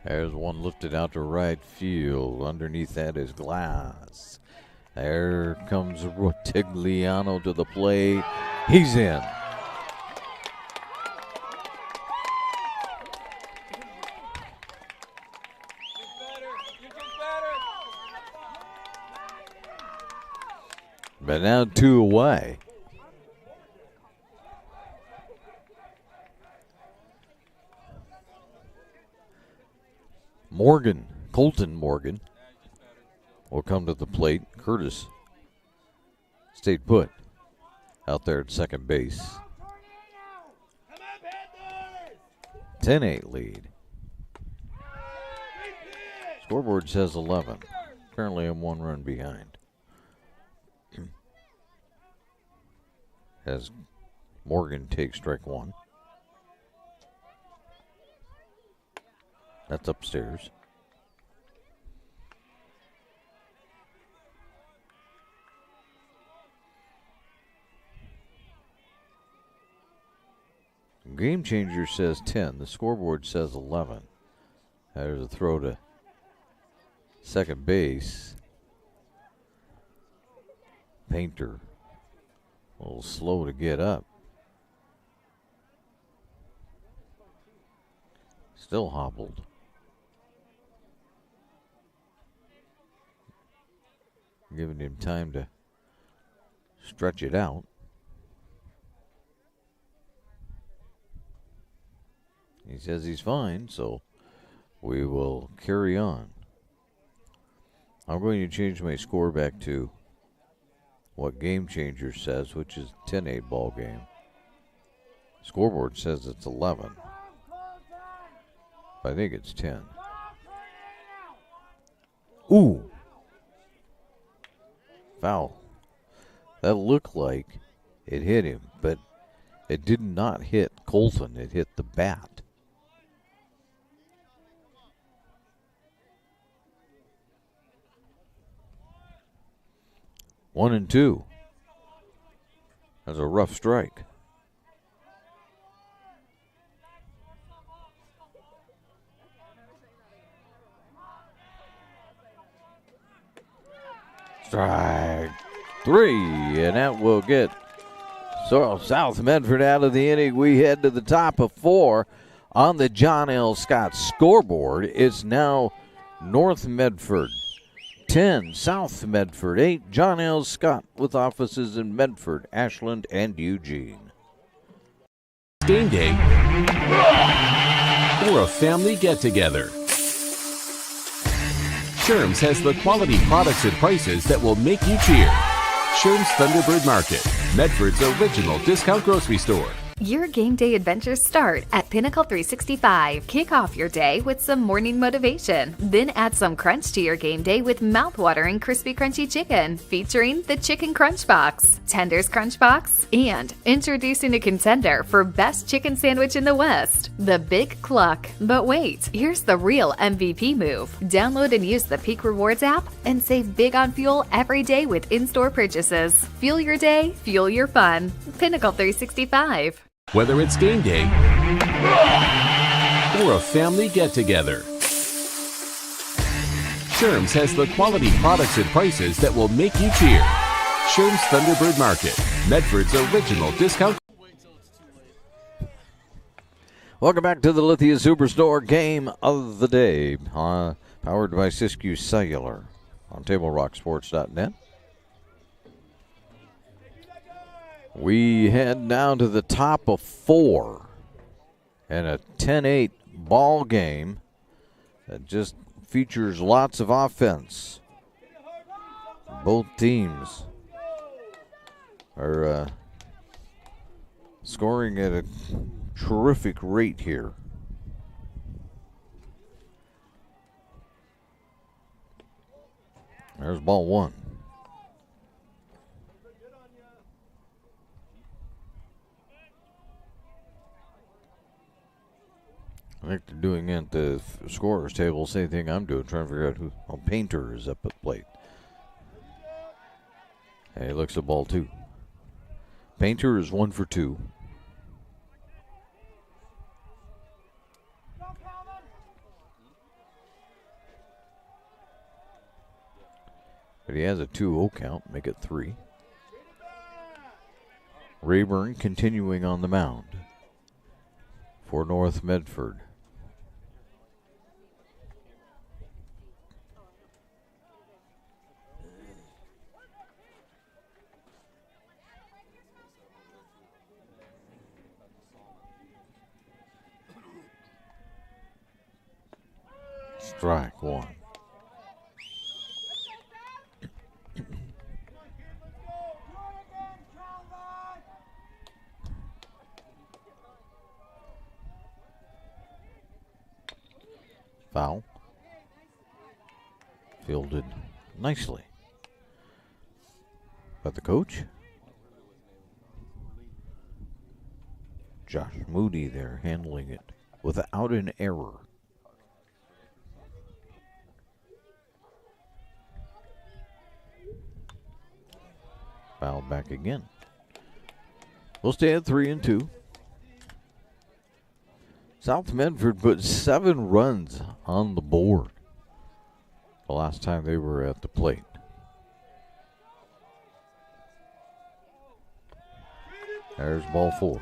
There's one lifted out to right field. Underneath that is Glass. There comes Rotigliano to the plate. He's in. But now 2 away. Morgan, Colton Morgan, will come to the plate. Curtis stayed put out there at second base. 10-8 lead. Scoreboard says 11. Currently I'm 1 run behind. As Morgan takes strike 1. That's upstairs. Game Changer says 10. The scoreboard says 11. There's a throw to second base. Painter a little slow to get up. Still hobbled. Giving him time to stretch it out. He says he's fine, so we will carry on. I'm going to change my score back to what Game Changer says, which is 10-8 ball game. Scoreboard says it's 11. I think it's 10. Ooh. Foul. That looked like it hit him, but it did not hit Colton. It hit the bat. One and two. That's a rough strike. Strike three, and that will get South Medford out of the inning. We head to the top of 4 on the John L. Scott scoreboard. It's now North Medford 10, South Medford 8. John L. Scott with offices in Medford, Ashland, and Eugene. Game day or a family get-together. Sherm's has the quality products and prices that will make you cheer. Sherm's Thunderbird Market, Medford's original discount grocery store. Your game day adventures start at Pinnacle 365. Kick off your day with some morning motivation. Then add some crunch to your game day with mouth-watering crispy crunchy chicken featuring the Chicken Crunch Box, Tender's Crunch Box, and introducing a contender for best chicken sandwich in the West, the Big Cluck. But wait, here's the real MVP move. Download and use the Peak Rewards app and save big on fuel every day with in-store purchases. Fuel your day, fuel your fun. Pinnacle 365. Whether it's game day or a family get-together, Sherm's has the quality products and prices that will make you cheer. Sherm's Thunderbird Market, Medford's original discount. Welcome back to the Lithia Superstore game of the day, powered by Siskiyou Cellular on TableRockSports.net. We head now to the top of 4 and a 10-8 ball game that just features lots of offense. Both teams are scoring at a terrific rate here. There's ball 1. I think they're doing at the scorer's table, same thing I'm doing, trying to figure out who. Oh, Painter is up at the plate. And he looks at ball 2. Painter is 1 for 2. But he has a 2-0 count, make it 3. Rayburn continuing on the mound for North Medford. Strike 1. Foul. Fielded nicely by the coach. Josh Moody there handling it without an error. Foul back again. We'll stay at 3-2. South Medford put 7 runs on the board the last time they were at the plate. There's ball 4.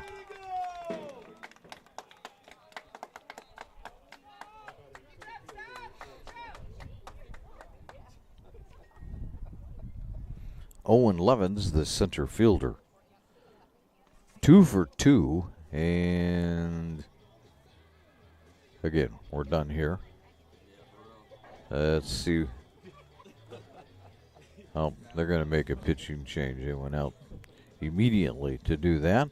Owen Levens, the center fielder. 2 for 2, and again, we're done here. Let's see. Oh, they're going to make a pitching change. They went out immediately to do that.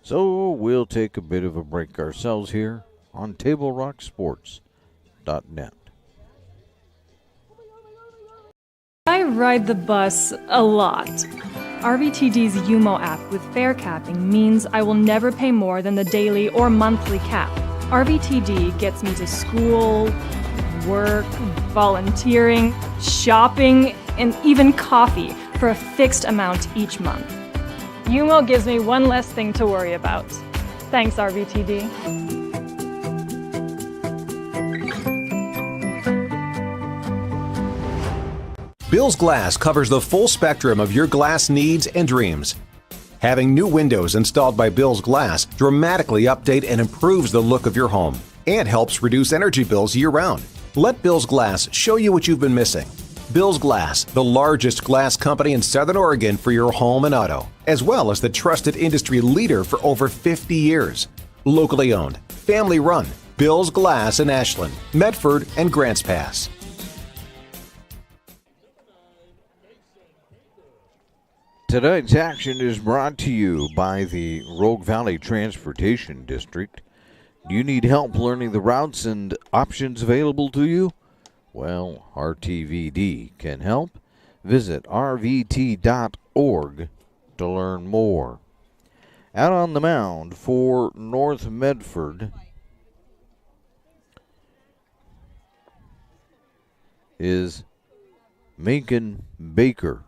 So we'll take a bit of a break ourselves here on TableRockSports.net. I ride the bus a lot. RVTD's UMO app with fare capping means I will never pay more than the daily or monthly cap. RVTD gets me to school, work, volunteering, shopping, and even coffee for a fixed amount each month. UMO gives me one less thing to worry about. Thanks, RVTD. Bill's Glass covers the full spectrum of your glass needs and dreams. Having new windows installed by Bill's Glass dramatically update and improves the look of your home and helps reduce energy bills year-round. Let Bill's Glass show you what you've been missing. Bill's Glass, the largest glass company in Southern Oregon for your home and auto, as well as the trusted industry leader for over 50 years. Locally owned, family run, Bill's Glass in Ashland, Medford, and Grants Pass. Tonight's action is brought to you by the Rogue Valley Transportation District. Do you need help learning the routes and options available to you? Well, RTVD can help. Visit rvt.org to learn more. Out on the mound for North Medford is Macon Baker.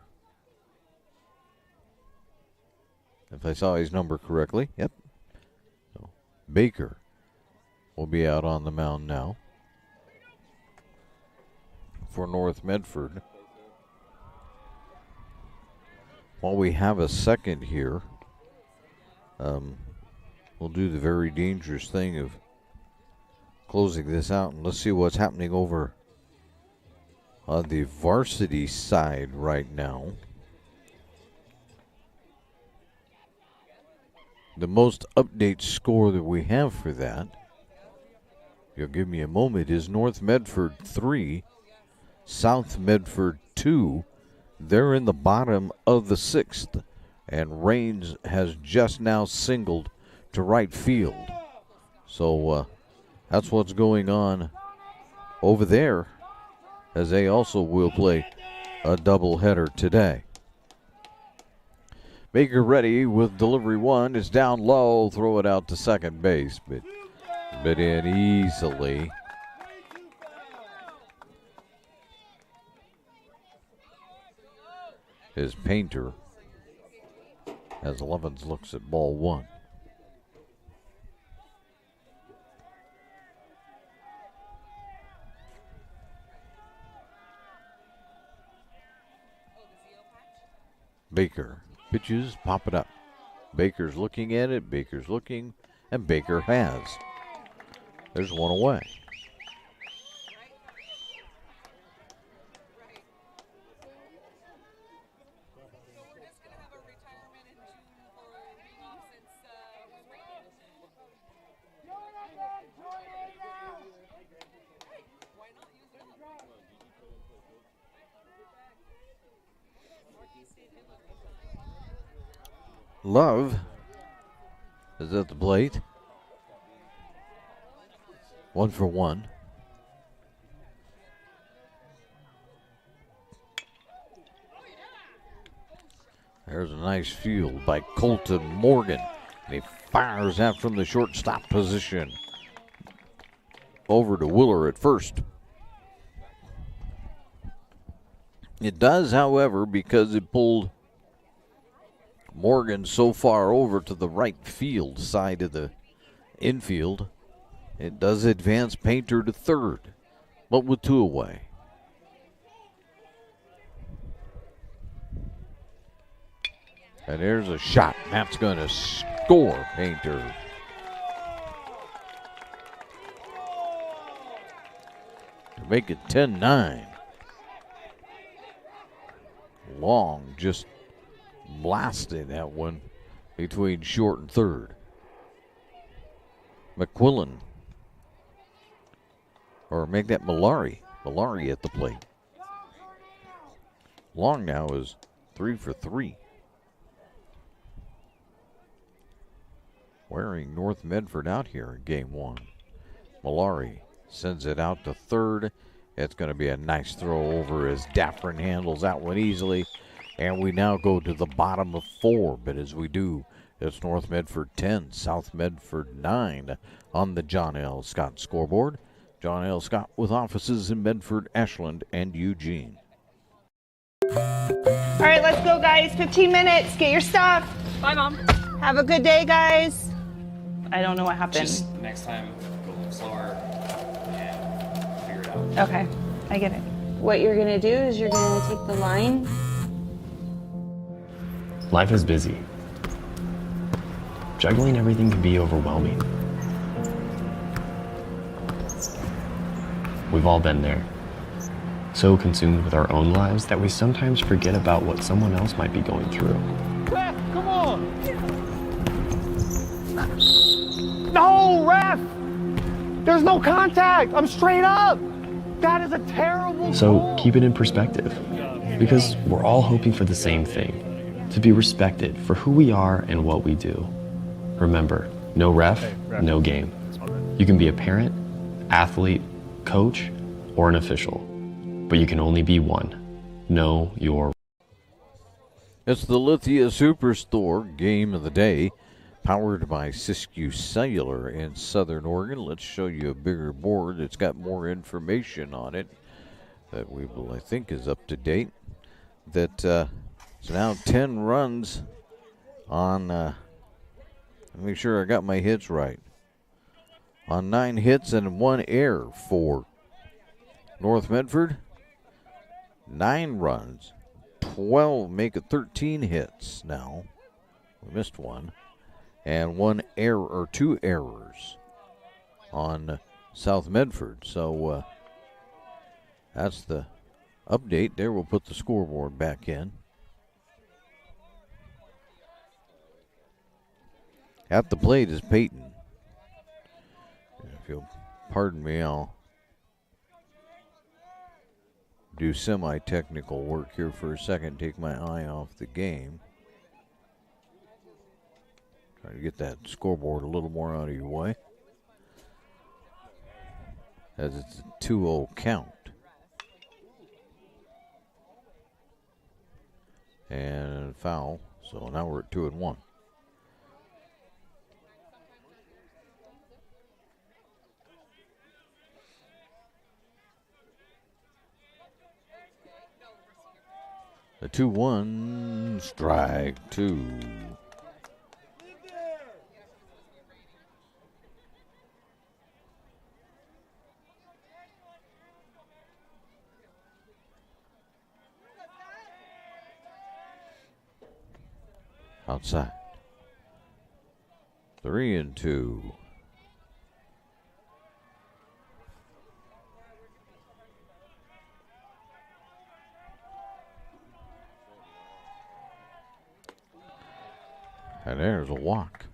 If I saw his number correctly, yep. So Baker will be out on the mound now for North Medford. While we have a second here, we'll do the very dangerous thing of closing this out, and let's see what's happening over on the varsity side right now. The most update score that we have for that, if you'll give me a moment, is North Medford 3, South Medford 2. They're in the bottom of the 6th, and Raines has just now singled to right field. So that's what's going on over there, as they also will play a doubleheader today. Baker ready with delivery 1. It's down low. Throw it out to second base, but in easily. His Painter as Levens looks at ball 1. Baker pitches, pop it up. Baker's looking at it, Baker's looking, and Baker has. There's one away. Love is at the plate. 1 for 1. There's a nice field by Colton Morgan. And he fires that from the shortstop position. Over to Willer at first. It does, however, because it pulled Morgan so far over to the right field side of the infield. It does advance Painter to third, but with 2 away. And there's a shot. That's going to score, Painter. To make it 10-9. Long just blasting that one between short and third. McQuillan. Or make that Malari. Malari at the plate. Long now is 3 for 3. Wearing North Medford out here in game one. Malari sends it out to third. It's going to be a nice throw over as Daffrin handles that one easily. And we now go to the bottom of 4. But as we do, it's North Medford 10, South Medford 9 on the John L. Scott scoreboard. John L. Scott with offices in Medford, Ashland, and Eugene. All right, let's go, guys. 15 minutes. Get your stuff. Bye, Mom. Have a good day, guys. I don't know what happened. Just next time, go a little slower and figure it out. Okay, I get it. What you're going to do is you're going to take the line. Life is busy. Juggling everything can be overwhelming. We've all been there. So consumed with our own lives that we sometimes forget about what someone else might be going through. Ref, come on! No, ref! There's no contact! I'm straight up! That is a terrible So goal. keep it in perspective, because we're all hoping for the same thing, to be respected for who we are and what we do. Remember, no ref, no game. You can be a parent, athlete, coach, or an official, but you can only be one. Know your. It's the Lithia Superstore game of the day, powered by Siskiyou Cellular in Southern Oregon. Let's show you a bigger board. It's got more information on it that I think is up to date. That it's now 10 runs on. Make sure I got my hits right. On 9 hits and 1 error for North Medford. 9 runs, 12 make it 13 hits now. We missed one. And 1 error or 2 errors on South Medford. So that's the update there. We'll put the scoreboard back in. At the plate is Peyton. If you'll pardon me, I'll do semi-technical work here for a second, take my eye off the game. Try to get that scoreboard a little more out of your way. As it's a 2-0 count. And foul, so now we're at 2-1. The 2-1, strike 2. Outside. 3-2. And there's a walk.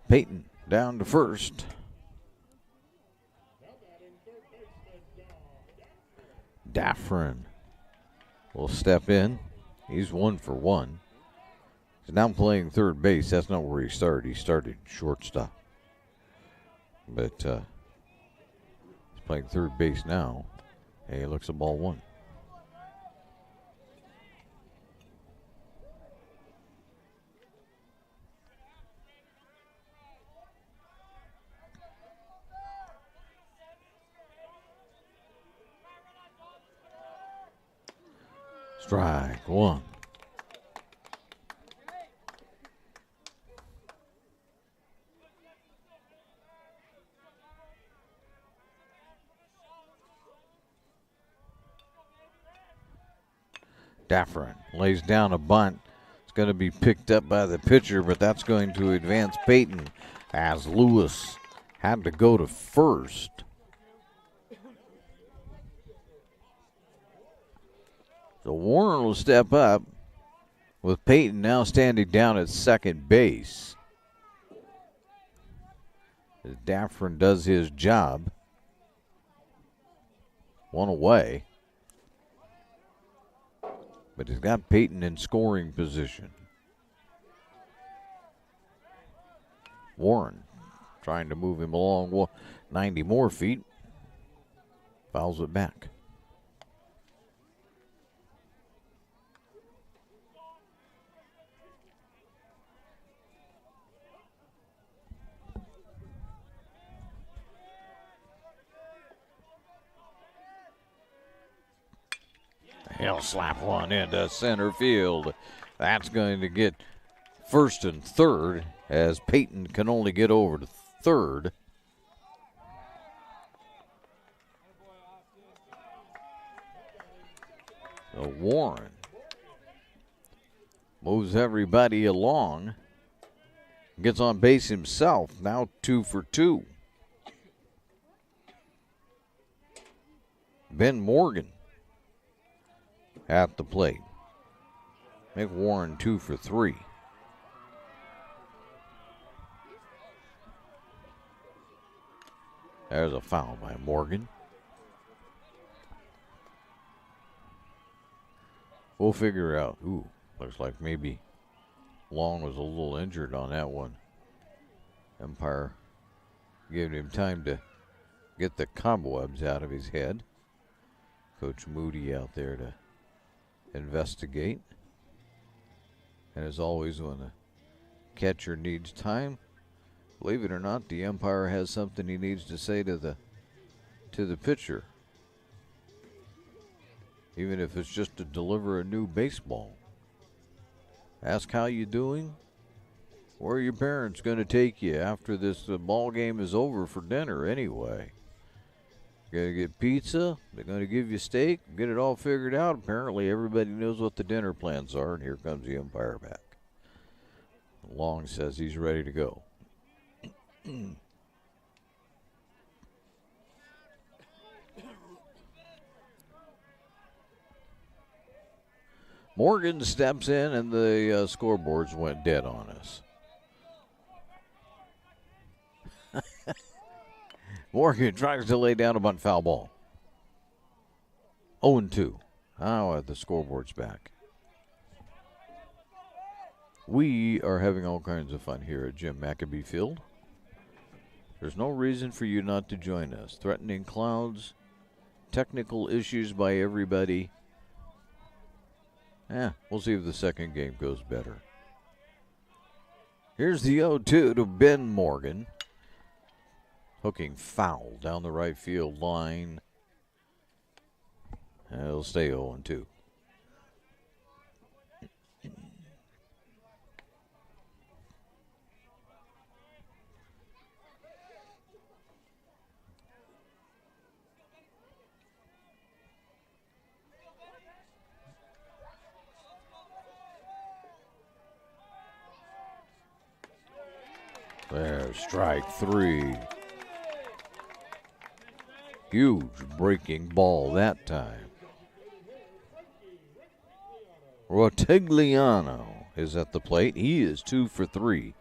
Peyton down to first. Daffrin will step in. He's 1 for 1. He's now playing third base. That's not where he started. He started shortstop. But he's playing third base now. And he looks at ball 1. Strike 1. Daffrin lays down a bunt. going to be picked up by the pitcher, but that's going to advance Peyton as Lewis had to go to first. So Warren will step up with Peyton now standing down at second base. As Daffron does his job. One away. But he's got Peyton in scoring position. Warren trying to move him along 90 more feet. Fouls it back. He'll slap one into center field. That's going to get first and third, as Peyton can only get over to third. So Warren moves everybody along. Gets on base himself. Now 2 for 2. Ben Morgan at the plate. Make Warren 2 for 3. There's a foul by Morgan. We'll figure out. Ooh, looks like maybe Long was a little injured on that one. Umpire giving him time to get the cobwebs out of his head. Coach Moody out there to investigate. And as always, when the catcher needs time, believe it or not, the umpire has something he needs to say to the pitcher. Even if it's just to deliver a new baseball. Ask how you doing. Where are your parents going to take you after this ball game is over for dinner anyway? You're going to get pizza. They're going to give you steak. Get it all figured out. Apparently everybody knows what the dinner plans are, and here comes the umpire back. Long says he's ready to go. Morgan steps in, and the scoreboards went dead on us. Morgan tries to lay down a bunt foul ball. 0-2. Now the scoreboard's back. We are having all kinds of fun here at Jim McAbee Field. There's no reason for you not to join us. Threatening clouds, technical issues by everybody. We'll see if the second game goes better. Here's the 0-2 to Ben Morgan. Hooking foul down the right field line. And it'll stay 0-2. There's strike 3. Huge breaking ball that time. Rotigliano is at the plate. He is 2 for 3.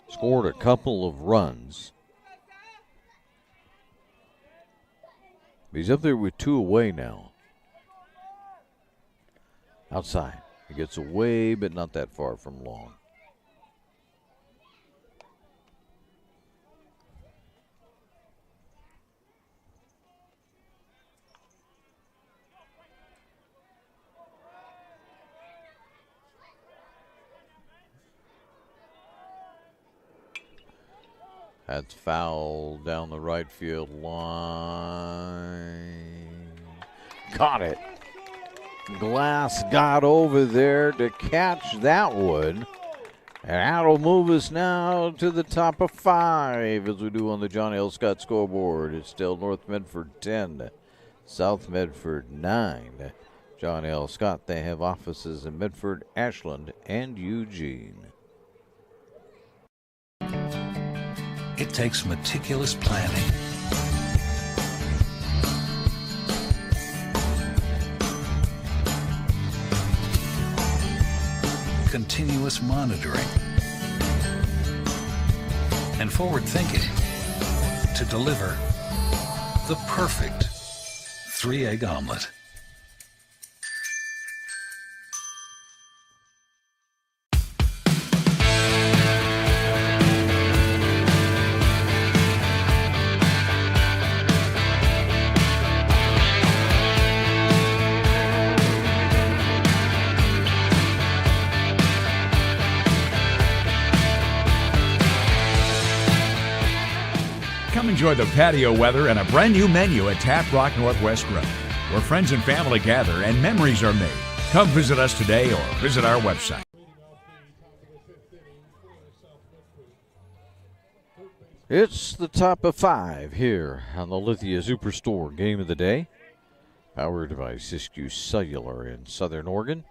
Scored a couple of runs. He's up there with 2 away now. Outside. He gets away, but not that far from Long. That's foul down the right field line. Caught it. Glass got over there to catch that one. And that'll move us now to the top of 5 as we do on the John L. Scott scoreboard. It's still North Medford 10, South Medford 9. John L. Scott. They have offices in Medford, Ashland, and Eugene. It takes meticulous planning, continuous monitoring, and forward thinking to deliver the perfect 3-egg omelet. Come enjoy the patio weather and a brand new menu at Tap Rock Northwest Grill, where friends and family gather and memories are made. Come visit us today or visit our website. It's the top of 5 here on the Lithia Superstore Game of the Day, powered by Siskiyou Cellular in Southern Oregon,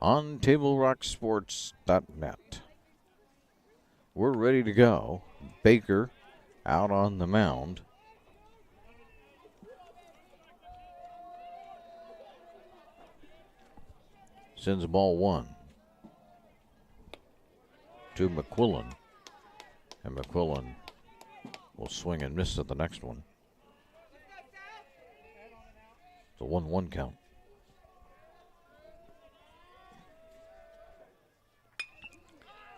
on TableRockSports.net. We're ready to go. Baker out on the mound. Sends the ball 1 to McQuillan. And McQuillan will swing and miss at the next one. It's a 1-1 count.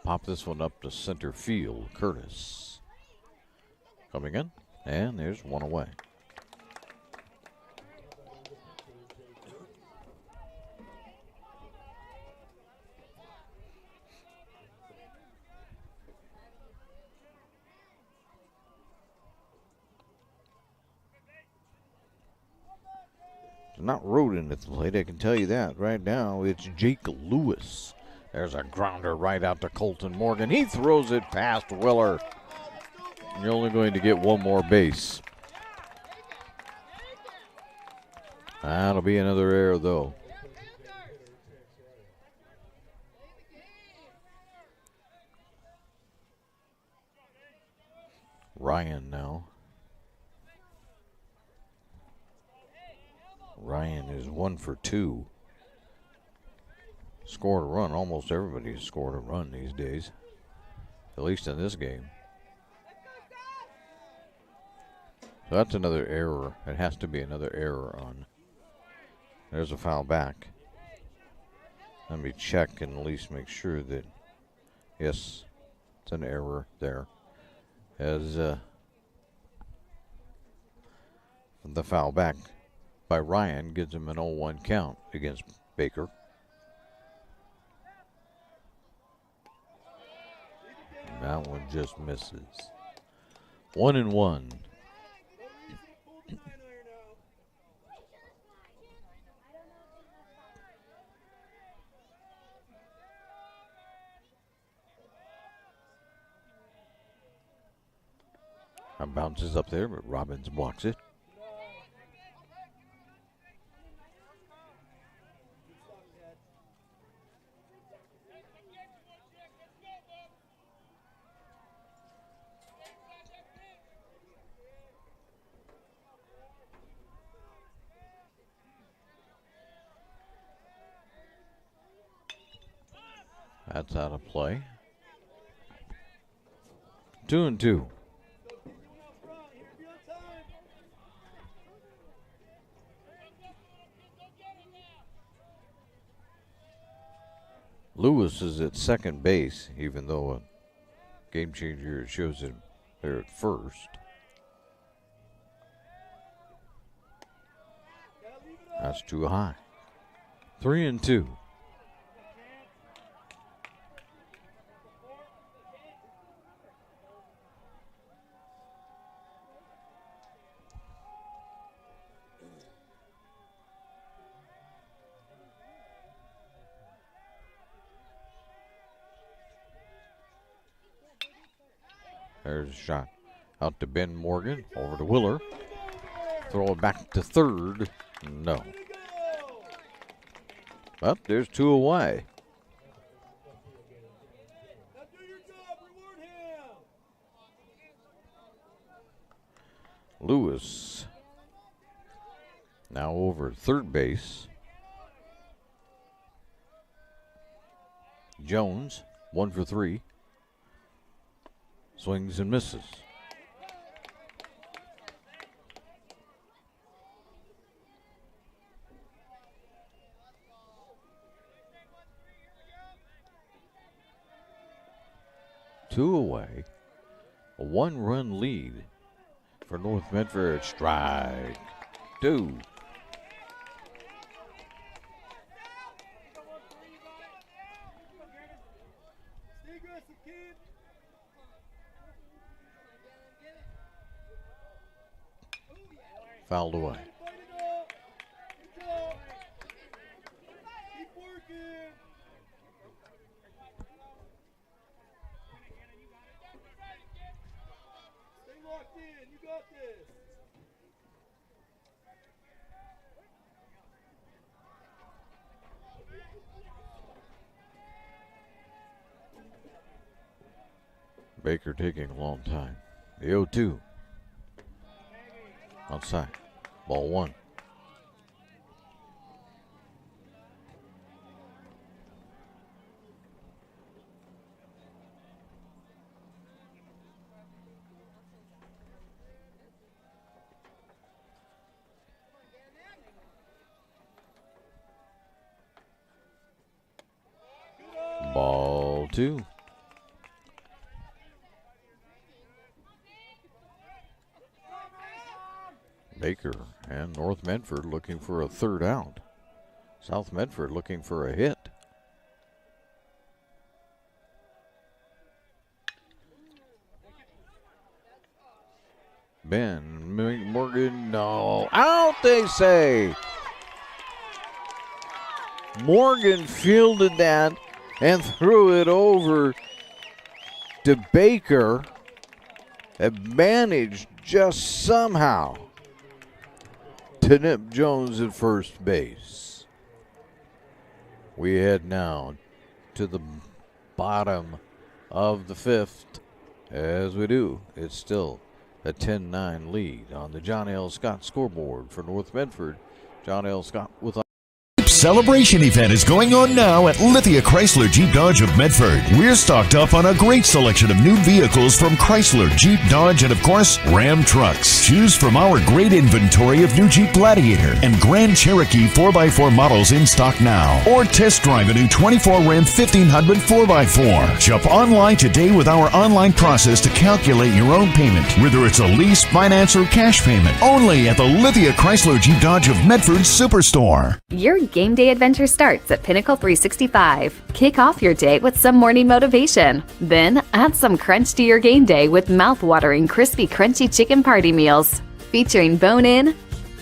Pop this one up to center field. Curtis coming in, and there's one away. It's not Roden at the plate, I can tell you that. Right now, it's Jake Lewis. There's a grounder right out to Colton Morgan. He throws it past Willer. You're only going to get one more base. That'll be another error, though. Ryan now. Ryan is 1 for 2. Scored a run. Almost everybody's scored a run these days, at least in this game. So that's another error. It has to be another error on. There's a foul back. Let me check and at least make sure that, yes, it's an error there. As the foul back by Ryan gives him an 0-1 count against Baker. And that one just misses. 1-1. Bounces up there, but Robbins blocks it. That's out of play. 2-2. Lewis is at second base, even though a game changer shows him there at first. That's too high. 3-2. There's a shot out to Ben Morgan, over to Willer. Throw it back to third. No. Well, there's 2 away. Lewis now over third base. Jones, 1 for 3. Swings and misses. Two away. A 1-run lead for North Medford. Strike 2. Fouled away. Baker taking a long time. The 0-2. Outside. Ball 1. Ball 2. Baker and North Medford looking for a third out. South Medford looking for a hit. Ben Morgan, no. Out, they say. Morgan fielded that and threw it over to Baker. Had managed just somehow to nip Jones at first base. We head now to the bottom of the 5th. As we do, it's still a 10-9 lead on the John L. Scott scoreboard for North Medford. John L. Scott with a celebration event is going on now at Lithia Chrysler Jeep Dodge of Medford. We're stocked up on a great selection of new vehicles from Chrysler, Jeep, Dodge, and of course, Ram trucks. Choose from our great inventory of new Jeep Gladiator and Grand Cherokee 4x4 models in stock now. Or test drive a new 24 Ram 1500 4x4. Shop online today with our online process to calculate your own payment, whether it's a lease, finance, or cash payment. Only at the Lithia Chrysler Jeep Dodge of Medford Superstore. Your game day adventure starts at Pinnacle 365. Kick off your day with some morning motivation. Then add some crunch to your game day with mouth-watering crispy crunchy chicken party meals featuring bone-in,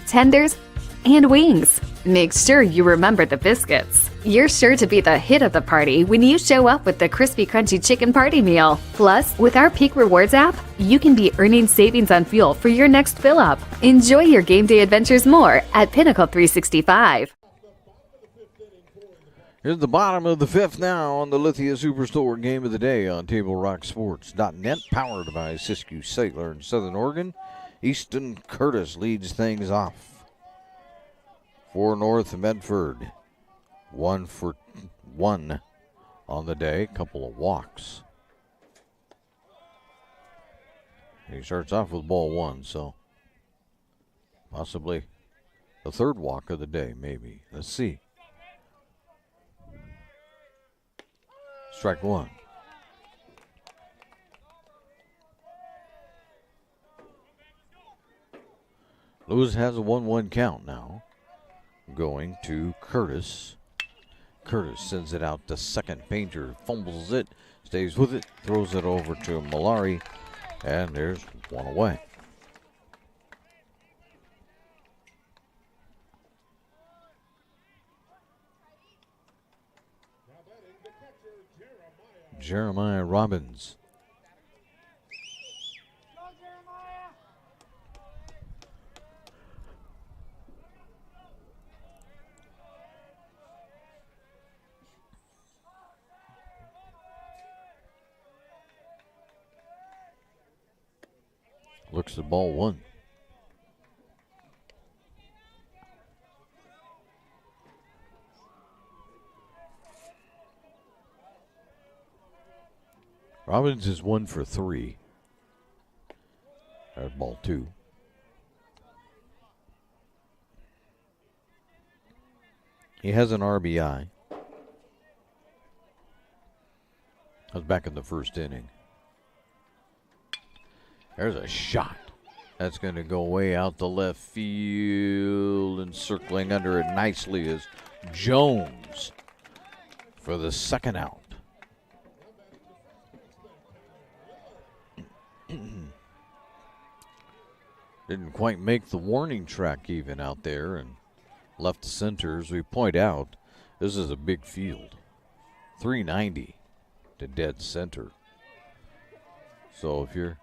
tenders, and wings. Make sure you remember the biscuits. You're sure to be the hit of the party when you show up with the crispy crunchy chicken party meal. Plus, with our Peak Rewards app, you can be earning savings on fuel for your next fill-up. Enjoy your game day adventures more at Pinnacle 365. Here's the bottom of the 5th now on the Lithia Superstore game of the day on TableRockSports.net, powered by Siskiyou Sailor in Southern Oregon. Easton Curtis leads things off for North Medford. 1 for 1 on the day, couple of walks. He starts off with ball 1, so possibly the third walk of the day, maybe. Let's see. Strike 1. Lewis has a 1-1 count now. Going to Curtis. Curtis sends it out to second. Painter fumbles it, stays with it, throws it over to Malari, and there's one away. Jeremiah Robbins. Looks the ball one. Robbins is 1 for 3. There's ball two. He has an RBI. That was back in the first inning. There's a shot. That's going to go way out the left field, and circling under it nicely is Jones for the second out. Didn't quite make the warning track even out there and left the center. As we point out, this is a big field. 390 to dead center. So if you're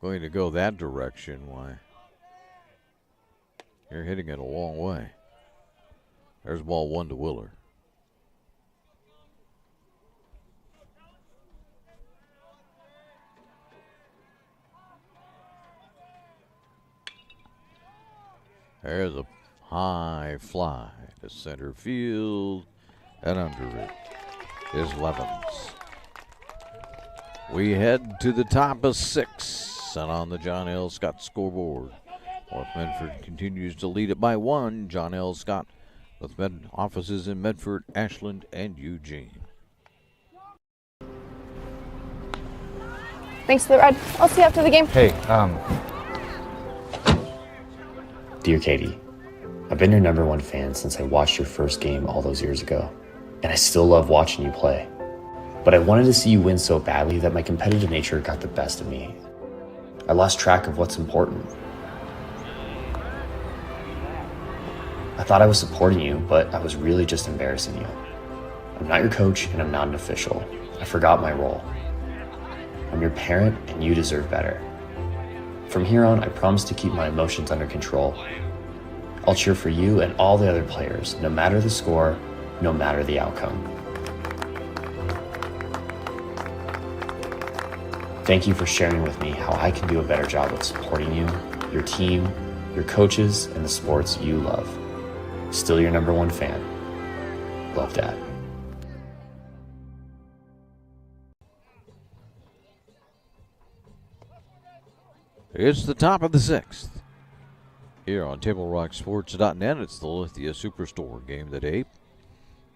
going to go that direction, why, you're hitting it a long way. There's ball one to Willer. There's a high fly to center field, and under it is Levens. We head to the top of 6, and on the John L. Scott scoreboard, North Medford continues to lead it by 1. John L. Scott with offices in Medford, Ashland, and Eugene. Thanks for the ride. I'll see you after the game. Hey, Dear Katie, I've been your #1 fan since I watched your first game all those years ago, and I still love watching you play. But I wanted to see you win so badly that my competitive nature got the best of me. I lost track of what's important. I thought I was supporting you, but I was really just embarrassing you. I'm not your coach, and I'm not an official. I forgot my role. I'm your parent, and you deserve better. From here on, I promise to keep my emotions under control. I'll cheer for you and all the other players, no matter the score, no matter the outcome. Thank you for sharing with me how I can do a better job of supporting you, your team, your coaches, and the sports you love. Still your #1 fan. Love, Dad. It's the top of the 6th. Here on TableRockSports.net, it's the Lithia Superstore game today,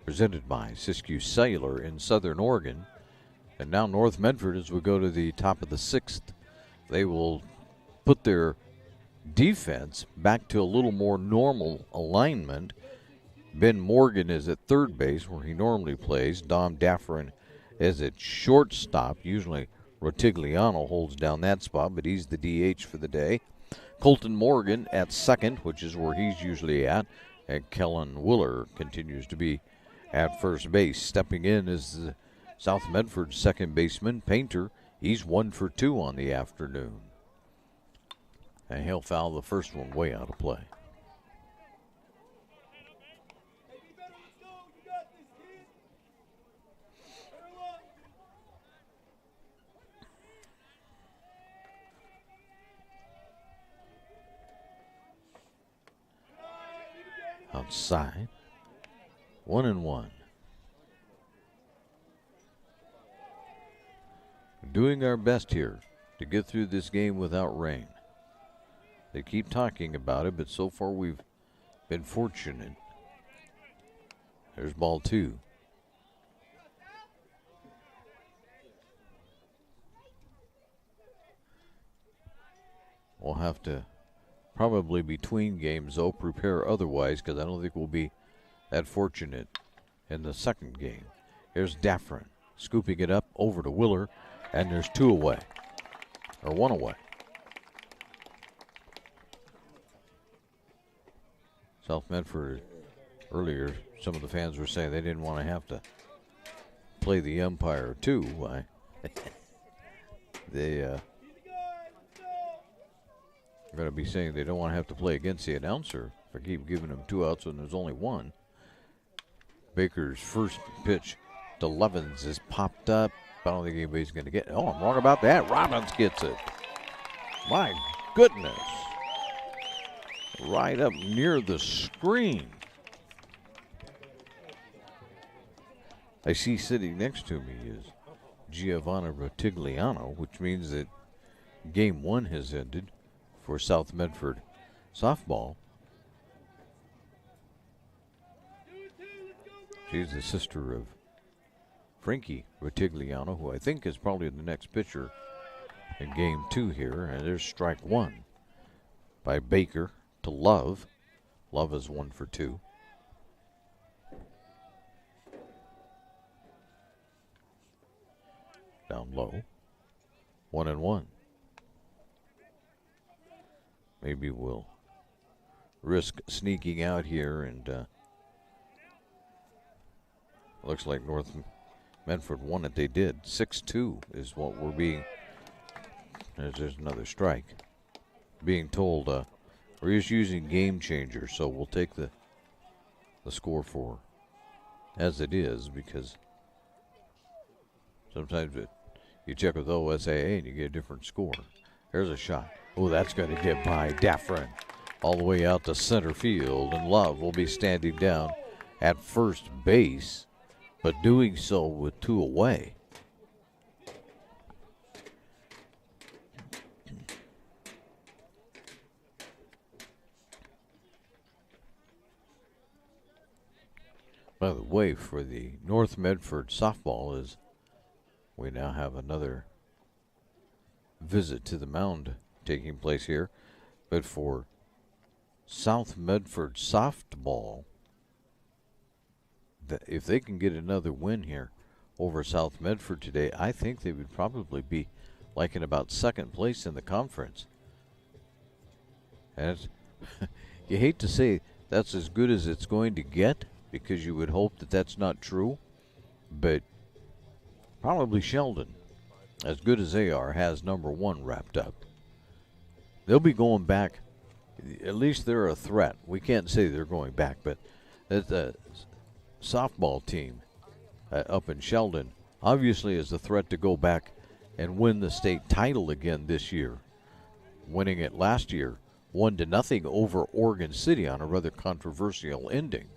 presented by Siskiyou Cellular in Southern Oregon. And now North Medford, as we go to the top of the 6th, they will put their defense back to a little more normal alignment. Ben Morgan is at third base, where he normally plays. Dom Daffrin is at shortstop. Usually Rotigliano holds down that spot, but he's the DH for the day. Colton Morgan at second, which is where he's usually at. And Kellen Willer continues to be at first base. Stepping in is the South Medford second baseman, Painter. He's 1 for 2 on the afternoon. And he'll foul the first one way out of play. Outside, 1-1. Doing our best here to get through this game without rain. They keep talking about it, but so far we've been fortunate. There's ball 2. We'll have to probably between games, though, prepare otherwise, because I don't think we'll be that fortunate in the second game. Here's Daffrin scooping it up over to Willer, and there's 2 away, or 1 away. South Medford, earlier, some of the fans were saying they didn't want to have to play the umpire, too. Why? They going to be saying they don't want to have to play against the announcer if I keep giving them 2 outs when there's only 1. Baker's first pitch to Levens is popped up. I don't think anybody's going to get it. Oh, I'm wrong about that. Robbins gets it. My goodness. Right up near the screen. I see sitting next to me is Giovanna Rotigliano, which means that game 1 has ended for South Medford softball. She's the sister of Frankie Rotigliano, who I think is probably the next pitcher in game 2 here. And there's strike 1 by Baker to Love. Love is 1 for 2. Down low. 1-1. Maybe we'll risk sneaking out here, and looks like North Medford won it. They did. 6-2 is what we're being. There's another strike. Being told we're just using game changer, so we'll take the score for as it is, because sometimes you check with OSAA and you get a different score. There's a shot. Oh, that's going to get by Daffrin all the way out to center field, and Love will be standing down at first base, but doing so with 2 away. By the way, for the North Medford softball is we now have another visit to the mound taking place here. But for South Medford softball, if they can get another win here over South Medford today, I think they would probably be like in about second place in the conference. And you hate to say that's as good as it's going to get, because you would hope that that's not true, but probably Sheldon, as good as they are, has number 1 wrapped up. They'll be going back. At least they're a threat. We can't say they're going back, but the softball team up in Sheldon obviously is a threat to go back and win the state title again this year. Winning it last year 1-0 over Oregon City on a rather controversial ending.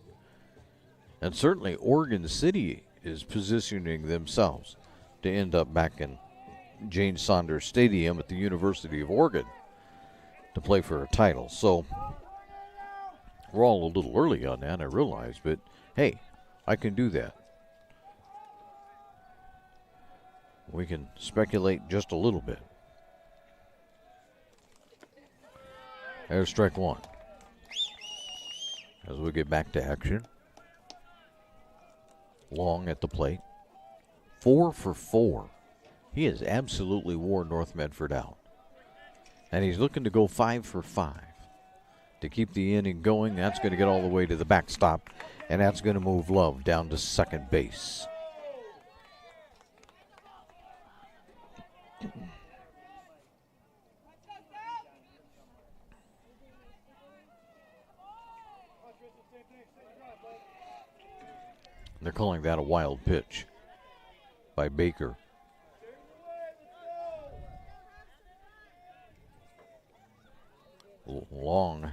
And certainly Oregon City is positioning themselves to end up back in Jane Saunders Stadium at the University of Oregon to play for a title. So we're all a little early on that, I realize, but hey, I can do that. We can speculate just a little bit. There's strike 1. As we get back to action. Long at the plate. 4 for 4. He has absolutely wore North Medford out. And he's looking to go 5 for 5 to keep the inning going. That's going to get all the way to the backstop, and that's going to move Love down to second base. They're calling that a wild pitch by Baker. Long.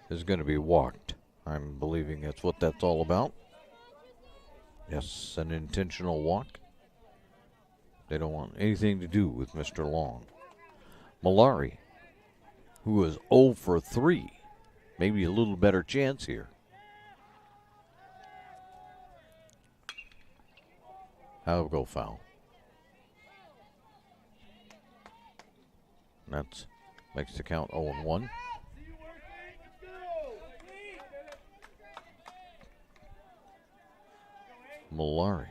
Is going to be walked. I'm believing that's what that's all about. Yes, an intentional walk. They don't want anything to do with Mr. Long. Malari, who is 0 for 3. Maybe a little better chance here. That'll go foul. That makes the count 0-1. Malari,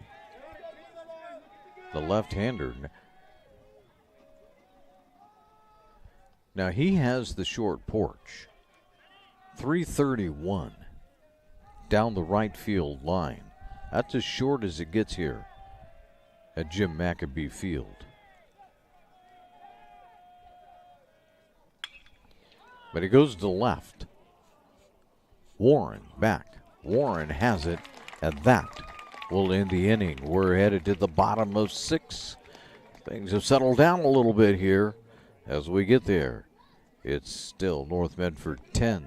the left-hander. Now he has the short porch. 331 down the right field line. That's as short as it gets here at Jim McAbee Field. But he goes to left. Warren back. Warren has it, and that will end the inning. We're headed to the bottom of 6. Things have settled down a little bit here as we get there. It's still North Medford 10,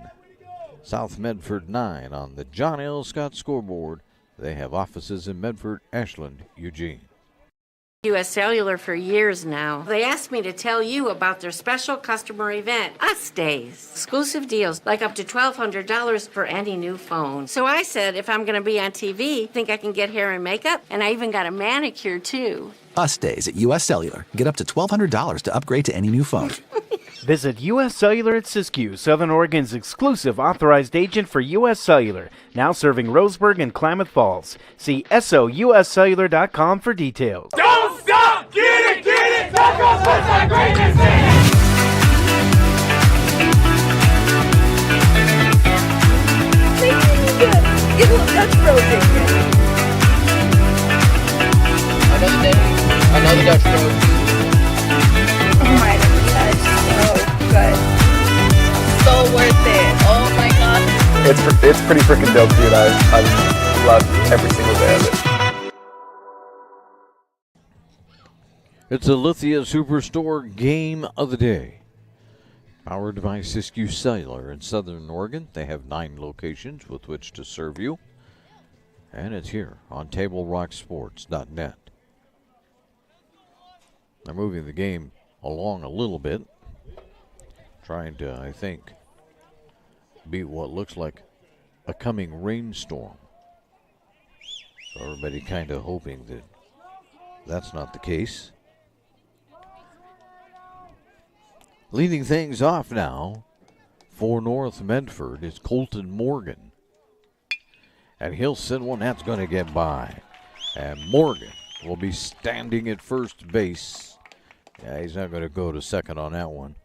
South Medford 9 on the John L. Scott scoreboard. They have offices in Medford, Ashland, Eugene. U.S. Cellular for years now. They asked me to tell you about their special customer event, Us Days. Exclusive deals, like up to $1,200 for any new phone. So I said, if I'm going to be on TV, think I can get hair and makeup? And I even got a manicure, too. Us Days at U.S. Cellular. Get up to $1,200 to upgrade to any new phone. Visit U.S. Cellular at Siskiyou, Southern Oregon's exclusive authorized agent for U.S. Cellular, now serving Roseburg and Klamath Falls. See SOUScellular.com for details. Don't stop! Get it! Tacos, what's that greatness in? Get a little Dutch Bros in here. Another day, another Dutch Bros. Oh my God, that's so good. So worth it. Oh my God. It's pretty freaking dope, dude. I love every single day of it. It's a Lithia Superstore game of the day. Powered by Siskiyou Cellular in Southern Oregon. They have 9 locations with which to serve you. And it's here on TableRockSports.net. They're moving the game along a little bit. Trying to, I think, beat what looks like a coming rainstorm. So everybody kind of hoping that that's not the case. Leading things off now for North Medford is Colton Morgan. And he'll send one that's going to get by. And Morgan will be standing at first base. Yeah, he's not going to go to second on that one.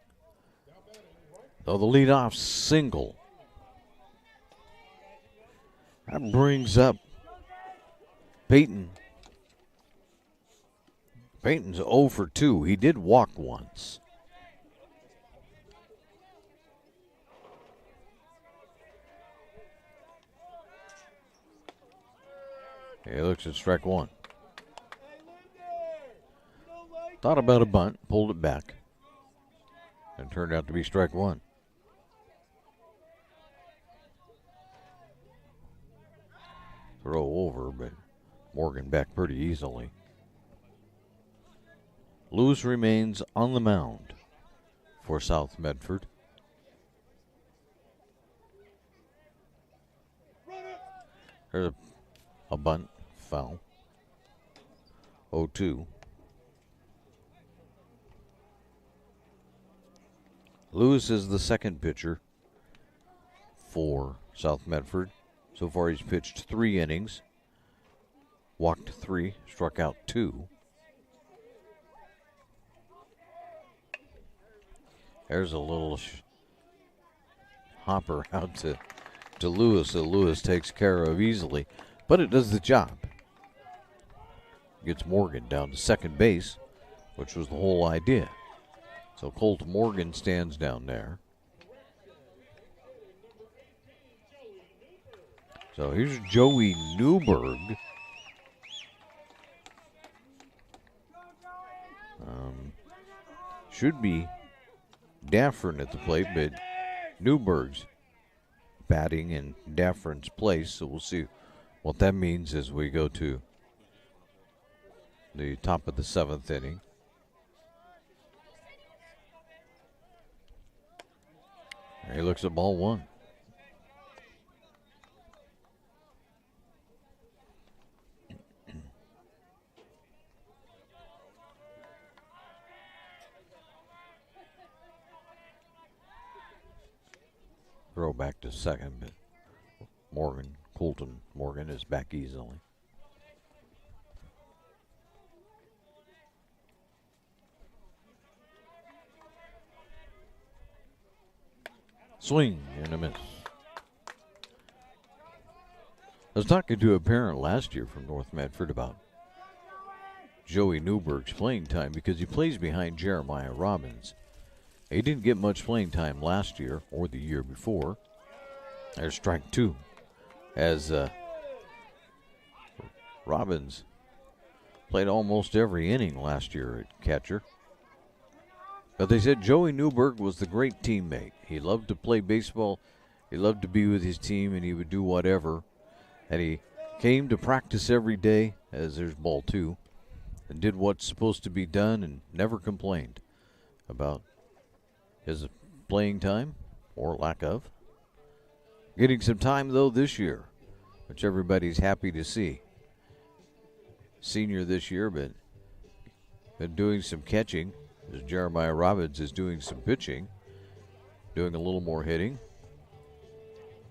Though the leadoff single. That brings up Peyton. Peyton's 0 for 2. He did walk once. He looks at strike 1. Thought about a bunt, pulled it back, and turned out to be strike 1. Throw over, but Morgan back pretty easily. Lewis remains on the mound for South Medford. There's a bunt, foul. 0-2. Lewis is the second pitcher for South Medford. So far he's pitched 3 innings, walked 3, struck out 2. There's a little hopper out to Lewis that Lewis takes care of easily, but it does the job. Gets Morgan down to second base, which was the whole idea. So Colt Morgan stands down there. So here's Joey Newberg. Should be Daffern at the plate, but Newberg's batting in Daffern's place. So we'll see what that means as we go to the top of the 7th inning. He looks at ball 1. Throw back to second, but Colton Morgan is back easily. Swing and a miss. I was talking to a parent last year from North Medford about Joey Newberg's playing time because he plays behind Jeremiah Robbins. He didn't get much playing time last year or the year before. There's strike 2 as Robbins played almost every inning last year at catcher. But they said Joey Newberg was the great teammate. He loved to play baseball. He loved to be with his team, and he would do whatever. And he came to practice every day, as there's ball 2, and did what's supposed to be done and never complained about his playing time or lack of. Getting some time, though, this year, which everybody's happy to see. Senior this year, but been doing some catching, as Jeremiah Robbins is doing some pitching, doing a little more hitting.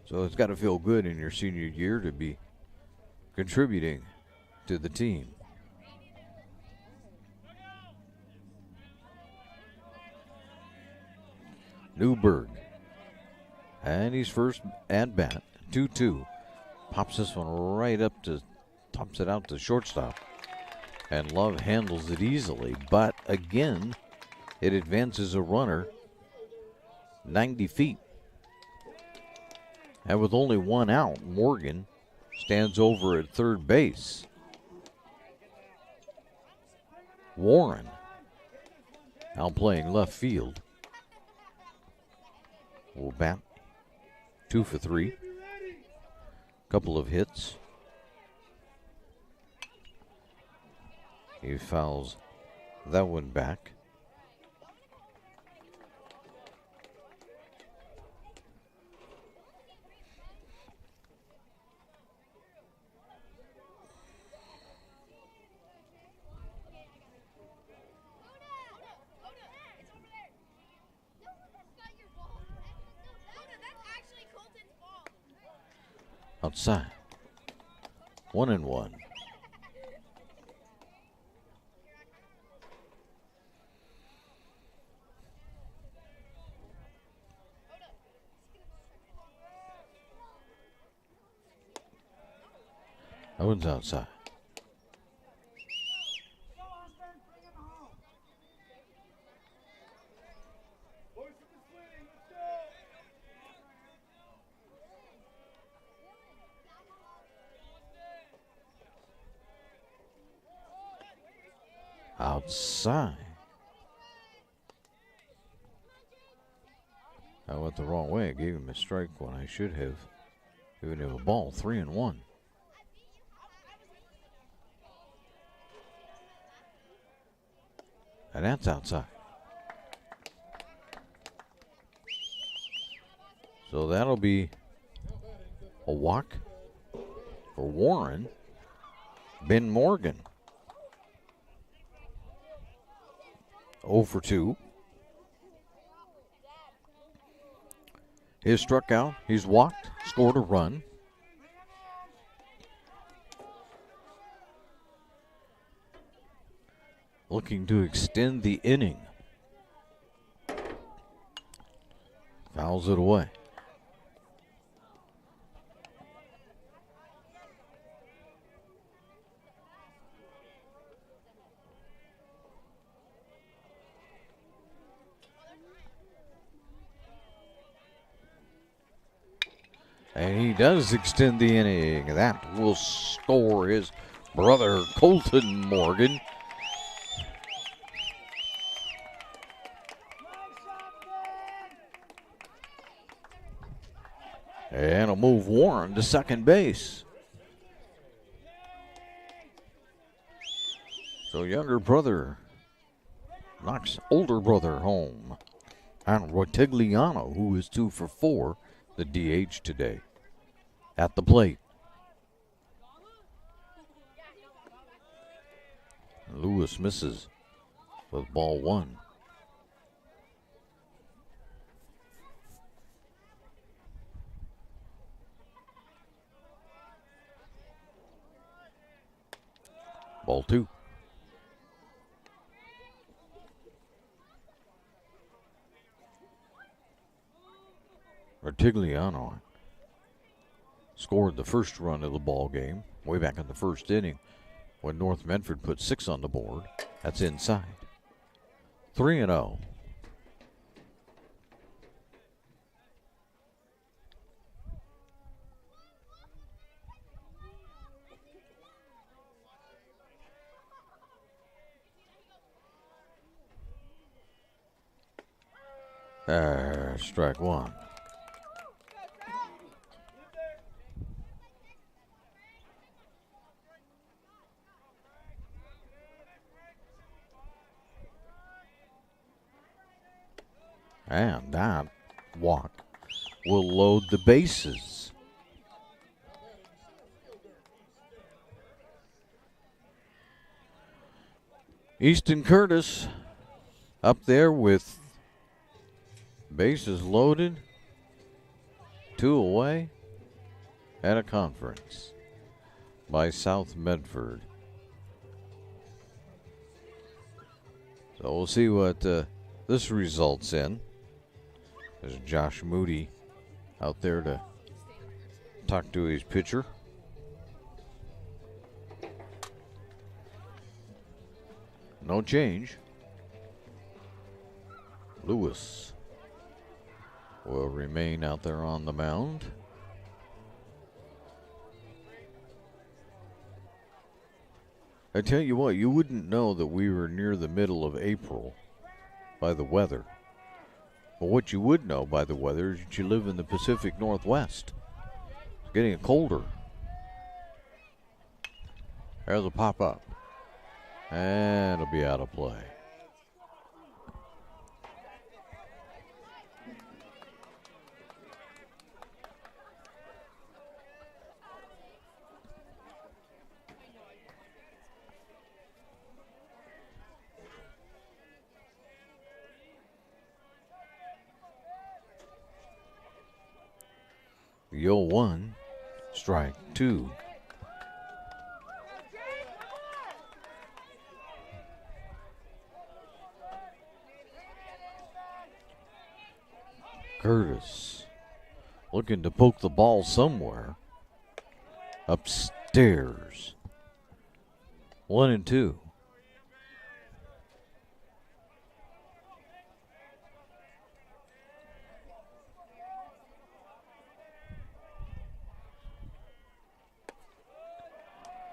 So it's got to feel good in your senior year to be contributing to the team. Newberg. And he's first at bat. 2-2. Pops this one right up to, tops it out to shortstop. And Love handles it easily. But again, it advances a runner 90 feet. And with only one out, Morgan stands over at third base. Warren now playing left field. Will bat 2 for 3. Couple of hits. He fouls that one back. Outside. 1-1. That one's outside. Outside. I went the wrong way. I gave him a strike when I should have given him a ball. 3-1. And that's outside. So that'll be a walk for Warren. Ben Morgan. 0 for 2. He's struck out. He's walked. Scored a run. Looking to extend the inning. Fouls it away. And he does extend the inning. That will score his brother Colton Morgan. And he'll move Warren to second base. So younger brother knocks older brother home. And Rotigliano, who is 2 for 4, the DH today, at the plate. Lewis misses with ball 1. Ball 2. Rotigliano scored the first run of the ball game way back in the first inning when North Medford put 6 on the board. That's inside. 3-0. Strike one. And that walk will load the bases. Easton Curtis up there with bases loaded, 2 away, at a conference by South Medford. So we'll see what this results in. There's Josh Moody out there to talk to his pitcher. No change. Lewis will remain out there on the mound. I tell you what, you wouldn't know that we were near the middle of April by the weather. But what you would know by the weather is that you live in the Pacific Northwest. It's getting colder. There's a pop-up. And it'll be out of play. The 0-1, strike 2. Curtis looking to poke the ball somewhere. Upstairs. 1-2.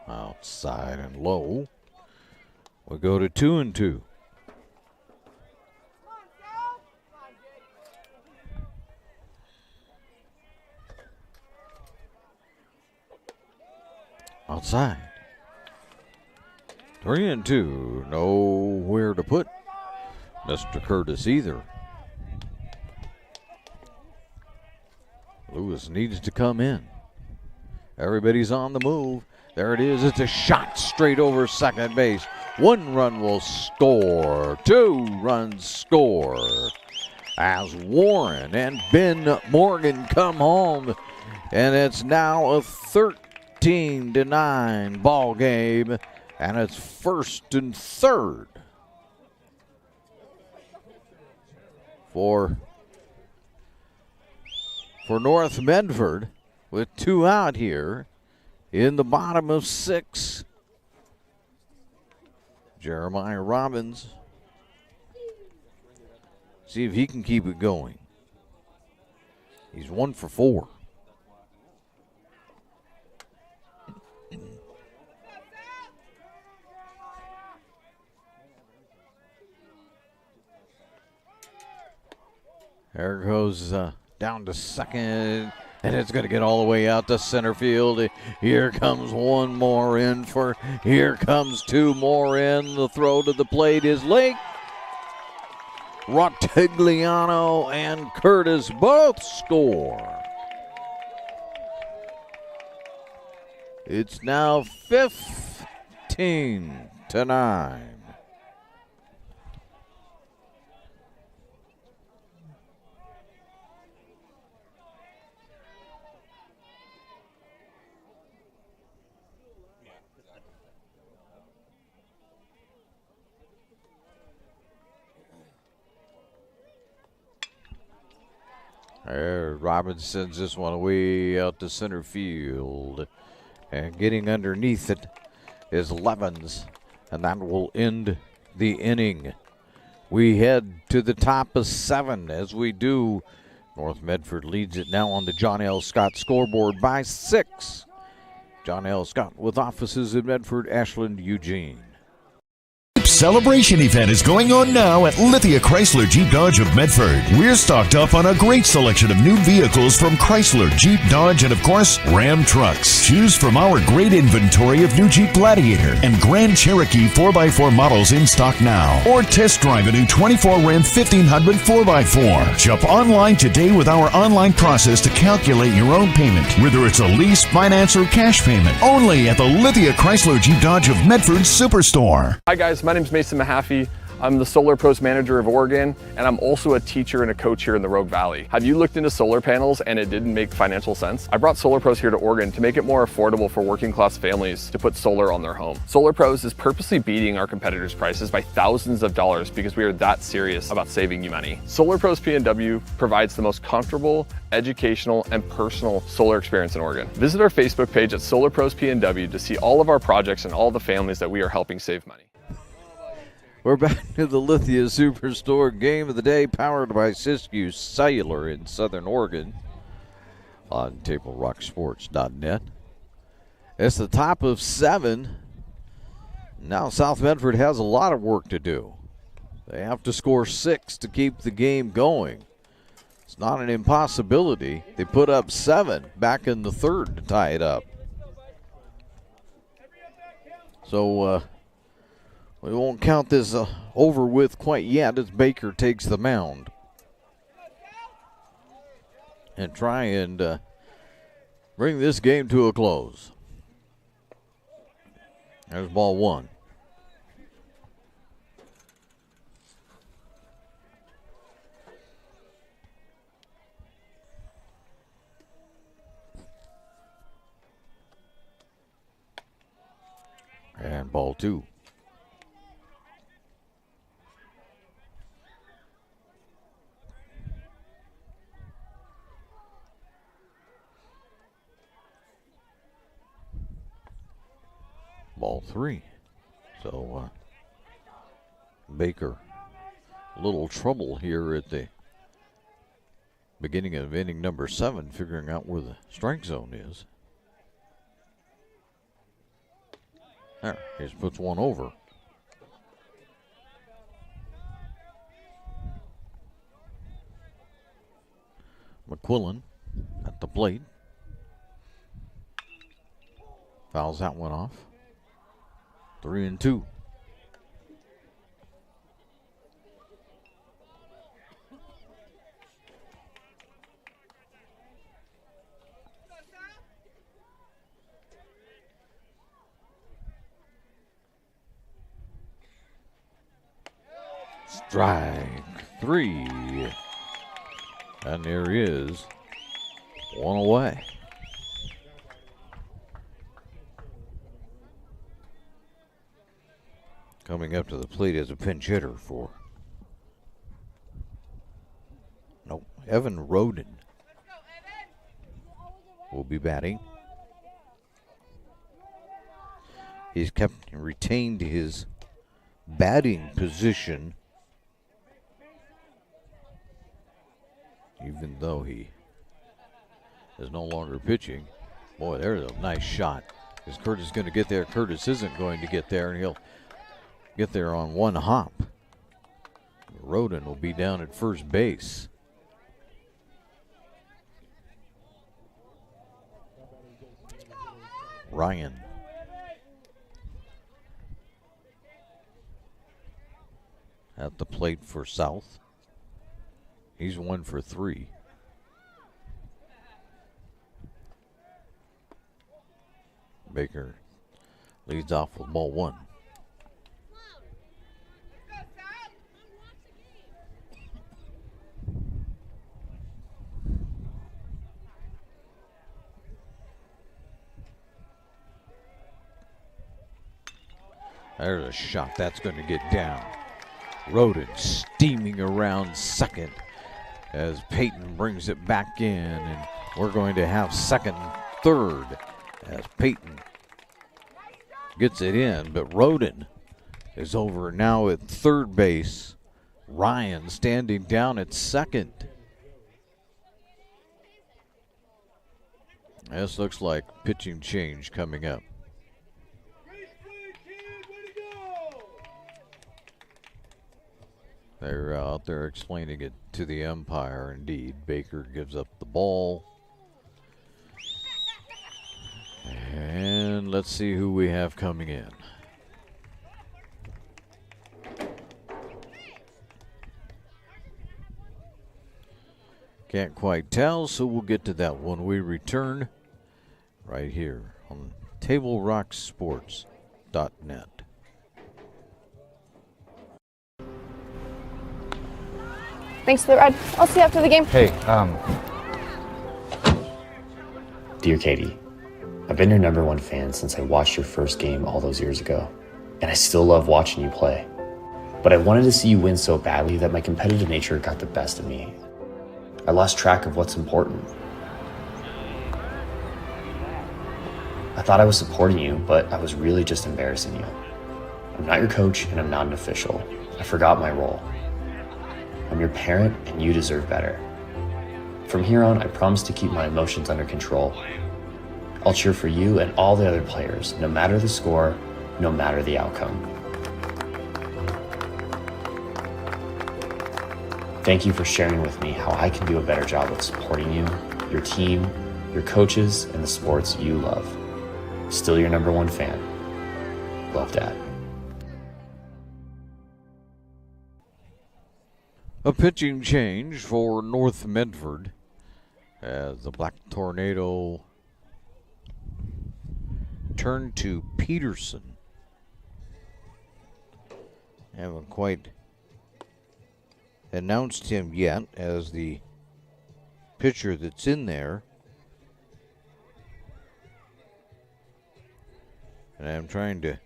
Outside and low. We go to 2-2. Outside. 3-2. Nowhere to put Mr. Curtis either. Lewis needs to come in. Everybody's on the move. There it is. It's a shot straight over second base. 1 run will score. 2 runs score. As Warren and Ben Morgan come home. And it's now a 13-9 ball game. And it's 1st and 3rd for North Medford with 2 out here in the bottom of 6. Jeremiah Robbins. See if he can keep it going. He's 1 for 4. There goes down to second, and it's going to get all the way out to center field. Here comes 1 more in for, here comes 2 more in. The throw to the plate is late. Rotigliano and Curtis both score. It's now 15-9. Robbins sends this one way out to center field. And getting underneath it is Levens. And that will end the inning. We head to the top of 7 as we do. North Medford leads it now on the John L. Scott scoreboard by 6. John L. Scott with offices in Medford, Ashland, Eugene. celebration event is going on now at Lithia Chrysler Jeep Dodge of Medford. We're stocked up on a great selection of new vehicles from Chrysler, Jeep, Dodge, and of course, Ram trucks. Choose from our great inventory of new Jeep Gladiator and Grand Cherokee 4x4 models in stock now. Or test drive a new 24 Ram 1500 4x4. Shop online today with our online process to calculate your own payment, whether it's a lease, finance, or cash payment. Only at the Lithia Chrysler Jeep Dodge of Medford Superstore. Hi guys, my name is Mason Mahaffey. I'm the Solar Pros Manager of Oregon, and I'm also a teacher and a coach here in the Rogue Valley. Have you looked into solar panels and it didn't make financial sense? I brought Solar Pros here to Oregon to make it more affordable for working class families to put solar on their home. Solar Pros is purposely beating our competitors' prices by thousands of dollars because we are that serious about saving you money. Solar Pros PNW provides the most comfortable, educational, and personal solar experience in Oregon. Visit our Facebook page at Solar Pros PNW to see all of our projects and all the families that we are helping save money. We're back to the Lithia Superstore game of the day, powered by Siskiyou Cellular in Southern Oregon on TableRockSports.net. It's the top of 7. Now South Medford has a lot of work to do. They have to score 6 to keep the game going. It's not an impossibility. They put up 7 back in the third to tie it up. So, we won't count this over with quite yet as Baker takes the mound. And try and bring this game to a close. There's ball 1. And ball 2. Ball 3. So Baker, a little trouble here at the beginning of inning number 7, figuring out where the strike zone is. There, he just puts one over. McQuillan at the plate. Fouls that one off. 3-2. Strike 3. And there he is. One away. Coming up to the plate as a pinch hitter for Evan Roden will be batting. He's retained his batting position, even though he is no longer pitching. Boy, there's a nice shot. Is Curtis going to get there? Curtis isn't going to get there, and he'll get there on one hop. Roden will be down at first base. Ryan. At the plate for South. He's 1 for 3. Baker leads off with ball 1. There's a shot that's going to get down. Roden steaming around second as Peyton brings it back in, and we're going to have second and third as Peyton gets it in, but Roden is over now at third base. Ryan standing down at second. This looks like pitching change coming up. They're out there explaining it to the umpire. Indeed, Baker gives up the ball. And let's see who we have coming in. Can't quite tell, so we'll get to that when we return right here on TableRockSports.net. Thanks for the ride. I'll see you after the game. Hey, Dear Katie, I've been your #1 fan since I watched your first game all those years ago, and I still love watching you play. But I wanted to see you win so badly that my competitive nature got the best of me. I lost track of what's important. I thought I was supporting you, but I was really just embarrassing you. I'm not your coach, and I'm not an official. I forgot my role. I'm your parent, and you deserve better. From here on, I promise to keep my emotions under control. I'll cheer for you and all the other players, no matter the score, no matter the outcome. Thank you for sharing with me how I can do a better job of supporting you, your team, your coaches, and the sports you love. Still your #1 fan. Love, Dad. A pitching change for North Medford as the Black Tornado turn to Peterson. Haven't quite announced him yet as the pitcher that's in there. And I'm trying to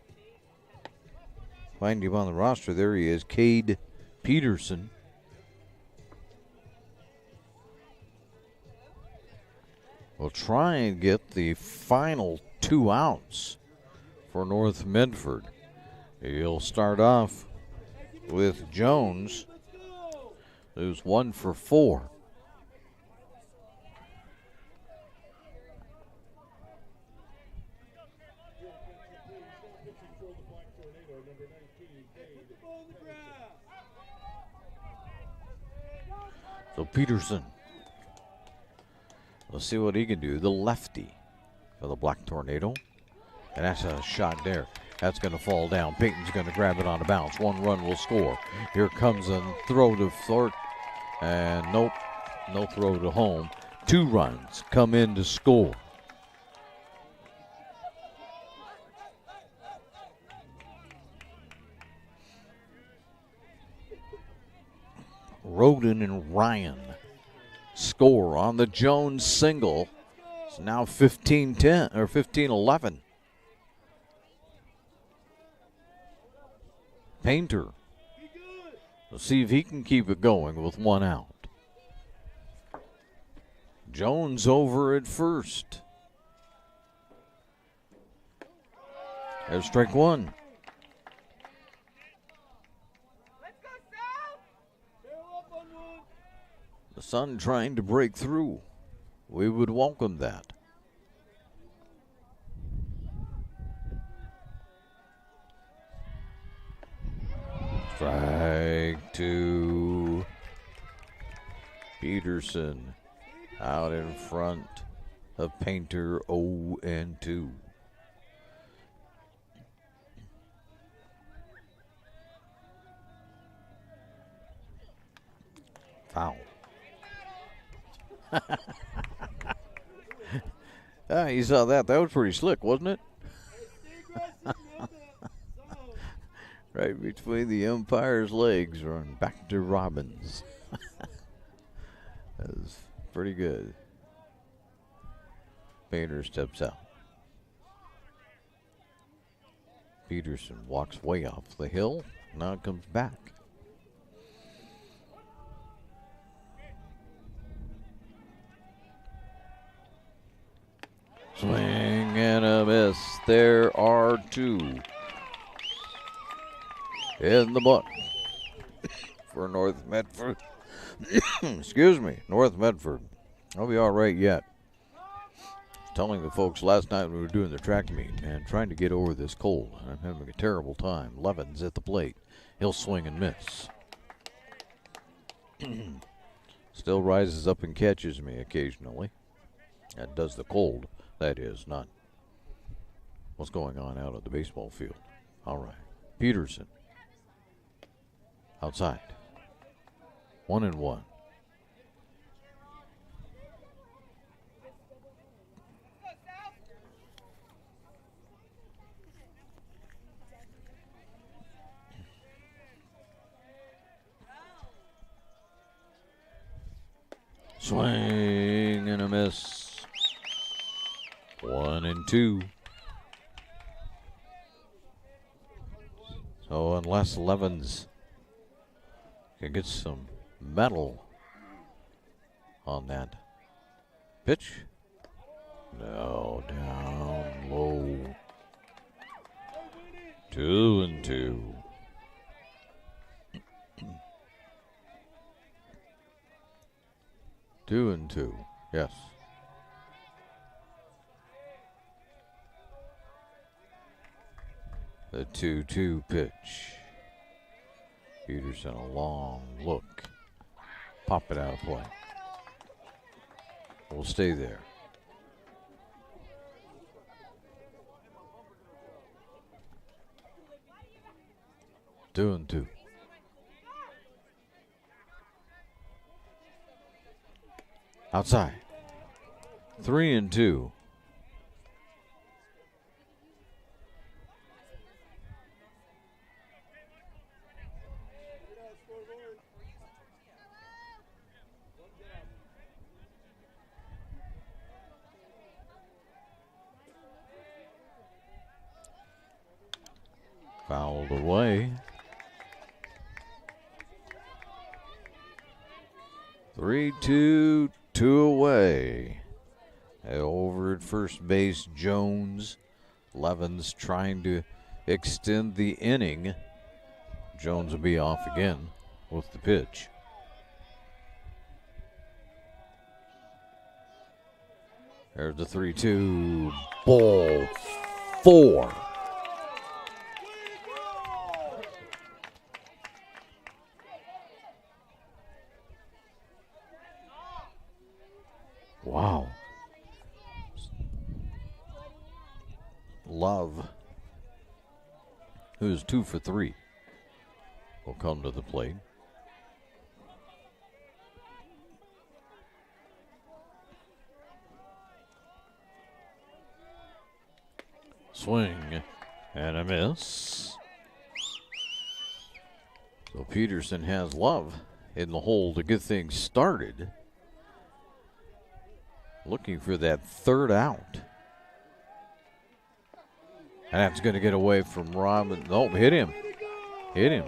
find him on the roster. There he is, Cade Peterson. We'll try and get the final 2 outs for North Medford. He'll start off with Jones, who's 1 for 4. So Peterson, let's see what he can do. The lefty for the Black Tornado. And that's a shot there. That's going to fall down. Peyton's going to grab it on a bounce. 1 run will score. Here comes a throw to Thorpe. And nope, no throw to home. 2 runs come in to score. Roden and Ryan score on the Jones single. It's now 15-10 or 15-11. Painter. Let's see if he can keep it going with 1 out. Jones over at first. There's strike 1. The Sun trying to break through. We would welcome that. Strike 2. Peterson out in front of Painter, 0-2. Foul. You saw that. That was pretty slick, wasn't it? Right between the umpire's legs, run back to Robbins. That was pretty good. Painter steps out. Peterson walks way off the hill. Now comes back. Swing and a miss. There are 2 in the book for North Medford. Excuse me, North Medford. I'll be all right yet. I was telling the folks last night when we were doing the track meet, man, trying to get over this cold. I'm having a terrible time. Levin's at the plate. He'll swing and miss. Still rises up and catches me occasionally. That does the cold, that is, not what's going on out at the baseball field. All right. Peterson. Outside. 1-1. Swing and a miss. 1-2. So unless Levens can get some metal on that pitch. No, down low. 2-2. Two and two, yes. The 2-2 pitch. Peterson, a long look. Pop it out of play. We'll stay there. Two and two. Outside. 3-2. Fouled away. 3-2. 2 away. Over at first base, Jones. Levens trying to extend the inning. Jones will be off again with the pitch. There's the 3-2. Ball 4. Wow. Love, who's 2 for 3, will come to the plate. Swing and a miss. So Peterson has Love in the hole to get things started. Looking for that third out. And that's going to get away from Robin. Oh, hit him. Hit him.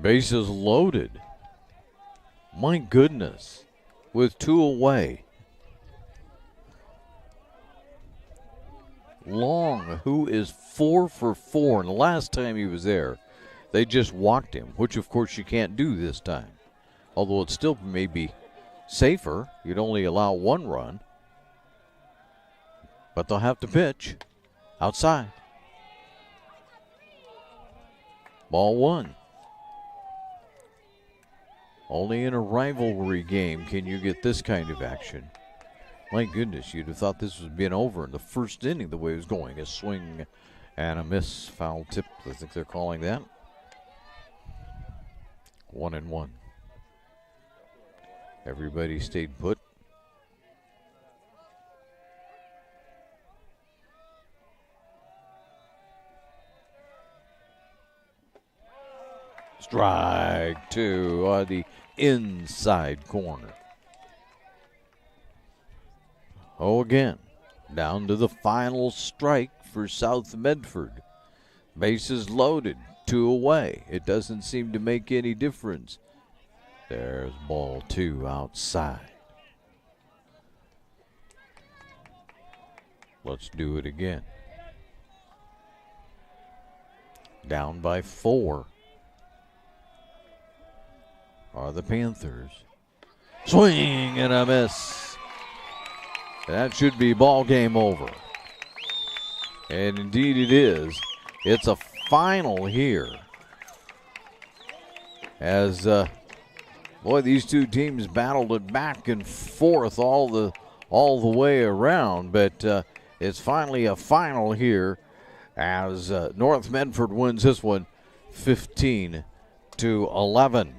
Bases loaded. My goodness. With 2 away. Long, who is 4 for 4. And the last time he was there, they just walked him, which of course you can't do this time. Although it still may be safer. You'd only allow 1 run. But they'll have to pitch outside. Ball 1. Only in a rivalry game can you get this kind of action. My goodness, you'd have thought this was being over in the first inning the way it was going. A swing and a miss. Foul tip, I think they're calling that. 1-1. Everybody stayed put. Strike 2 on the inside corner. Oh, again, down to the final strike for South Medford. Bases loaded, 2 away. It doesn't seem to make any difference. There's ball 2 outside. Let's do it again. Down by 4 are the Panthers. Swing and a miss. That should be ball game over. And indeed it is. It's a final here. As, boy, these two teams battled it back and forth all the way around. But it's finally a final here as North Medford wins this one 15-11.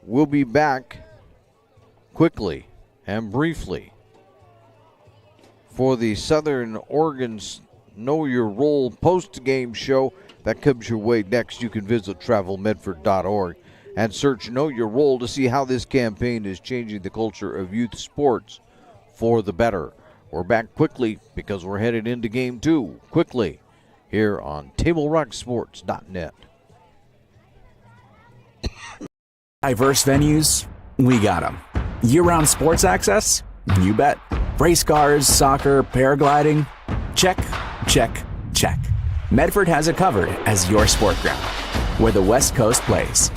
We'll be back quickly and briefly for the Southern Oregon's Know Your Role post-game show. That comes your way next. You can visit travelmedford.org and search Know Your Role to see how this campaign is changing the culture of youth sports for the better. We're back quickly because we're headed into Game 2 quickly here on TableRockSports.net. Diverse venues, we got them. Year-round sports access? You bet. Race cars, soccer, paragliding? Check, check, check. Medford has it covered as your sport ground, where the West Coast plays.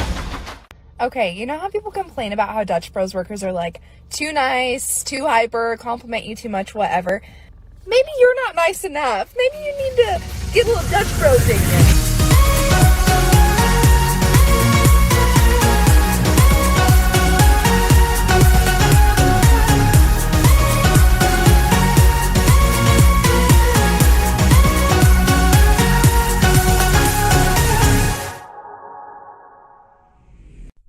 Okay, you know how people complain about how Dutch Bros workers are like too nice, too hyper, compliment you too much, whatever? Maybe you're not nice enough. Maybe you need to get a little Dutch Bros in you.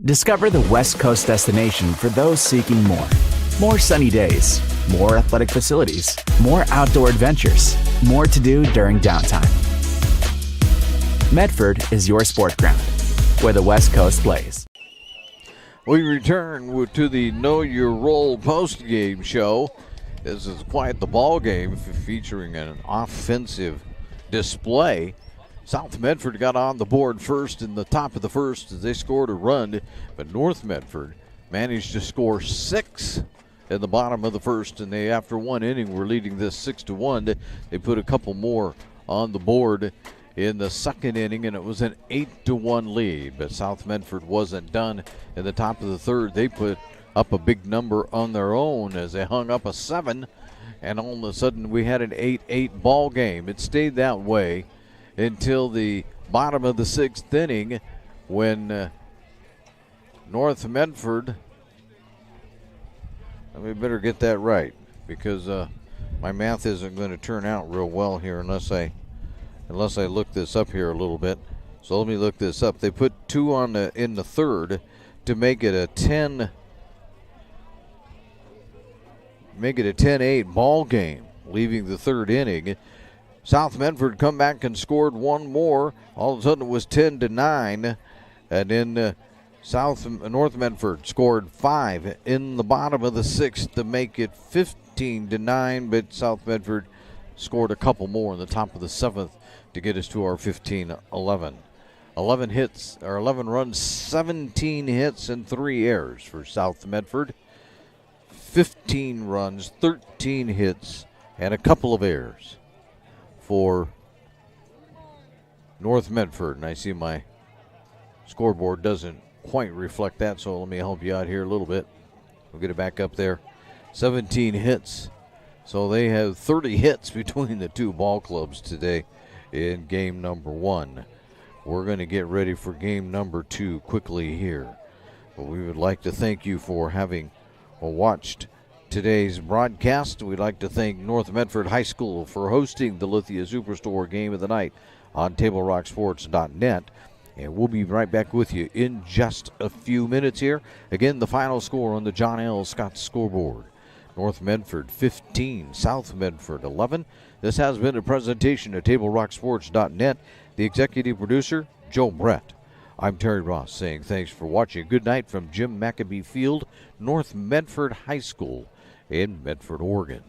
Discover the West Coast destination for those seeking more. More sunny days, more athletic facilities, more outdoor adventures, more to do during downtime. Medford is your sport ground, where the West Coast plays. We return to the Know Your Role post-game show. This is quite the ball game featuring an offensive display. South Medford got on the board first in the top of the first as they scored a run, but North Medford managed to score 6 in the bottom of the first, and they, after one inning, were leading this 6-1. They put a couple more on the board in the second inning, and it was an 8-1 lead. But South Medford wasn't done in the top of the third. They put up a big number on their own as they hung up a 7, and all of a sudden we had an 8-8 ball game. It stayed that way until the bottom of the 6th inning when North Medford, we better get that right because my math isn't going to turn out real well here unless I look this up here a little bit. So let me look this up. They put 2 on in the third to make it a 10-8 ball game, leaving the third inning. South Medford come back and scored one more. All of a sudden it was 10-9. And then North Medford scored 5 in the bottom of the 6th to make it 15-9. But South Medford scored a couple more in the top of the 7th to get us to our 15-11. 11 hits, or 11 runs, 17 hits, and 3 errors for South Medford. 15 runs, 13 hits, and a couple of errors for North Medford. And I see my scoreboard doesn't quite reflect that, so let me help you out here a little bit. We'll get it back up there. 17 hits. So they have 30 hits between the two ball clubs today in game number 1. We're going to get ready for game number 2 quickly here. But we would like to thank you for having watched today's broadcast. We'd like to thank North Medford High School for hosting the Lithia Superstore Game of the Night on TableRockSports.net. And we'll be right back with you in just a few minutes here. Again, the final score on the John L. Scott scoreboard. North Medford 15, South Medford 11. This has been a presentation of TableRockSports.net. The executive producer, Joe Brett. I'm Terry Ross saying thanks for watching. Good night from Jim Maccabee Field, North Medford High School in Medford, Oregon.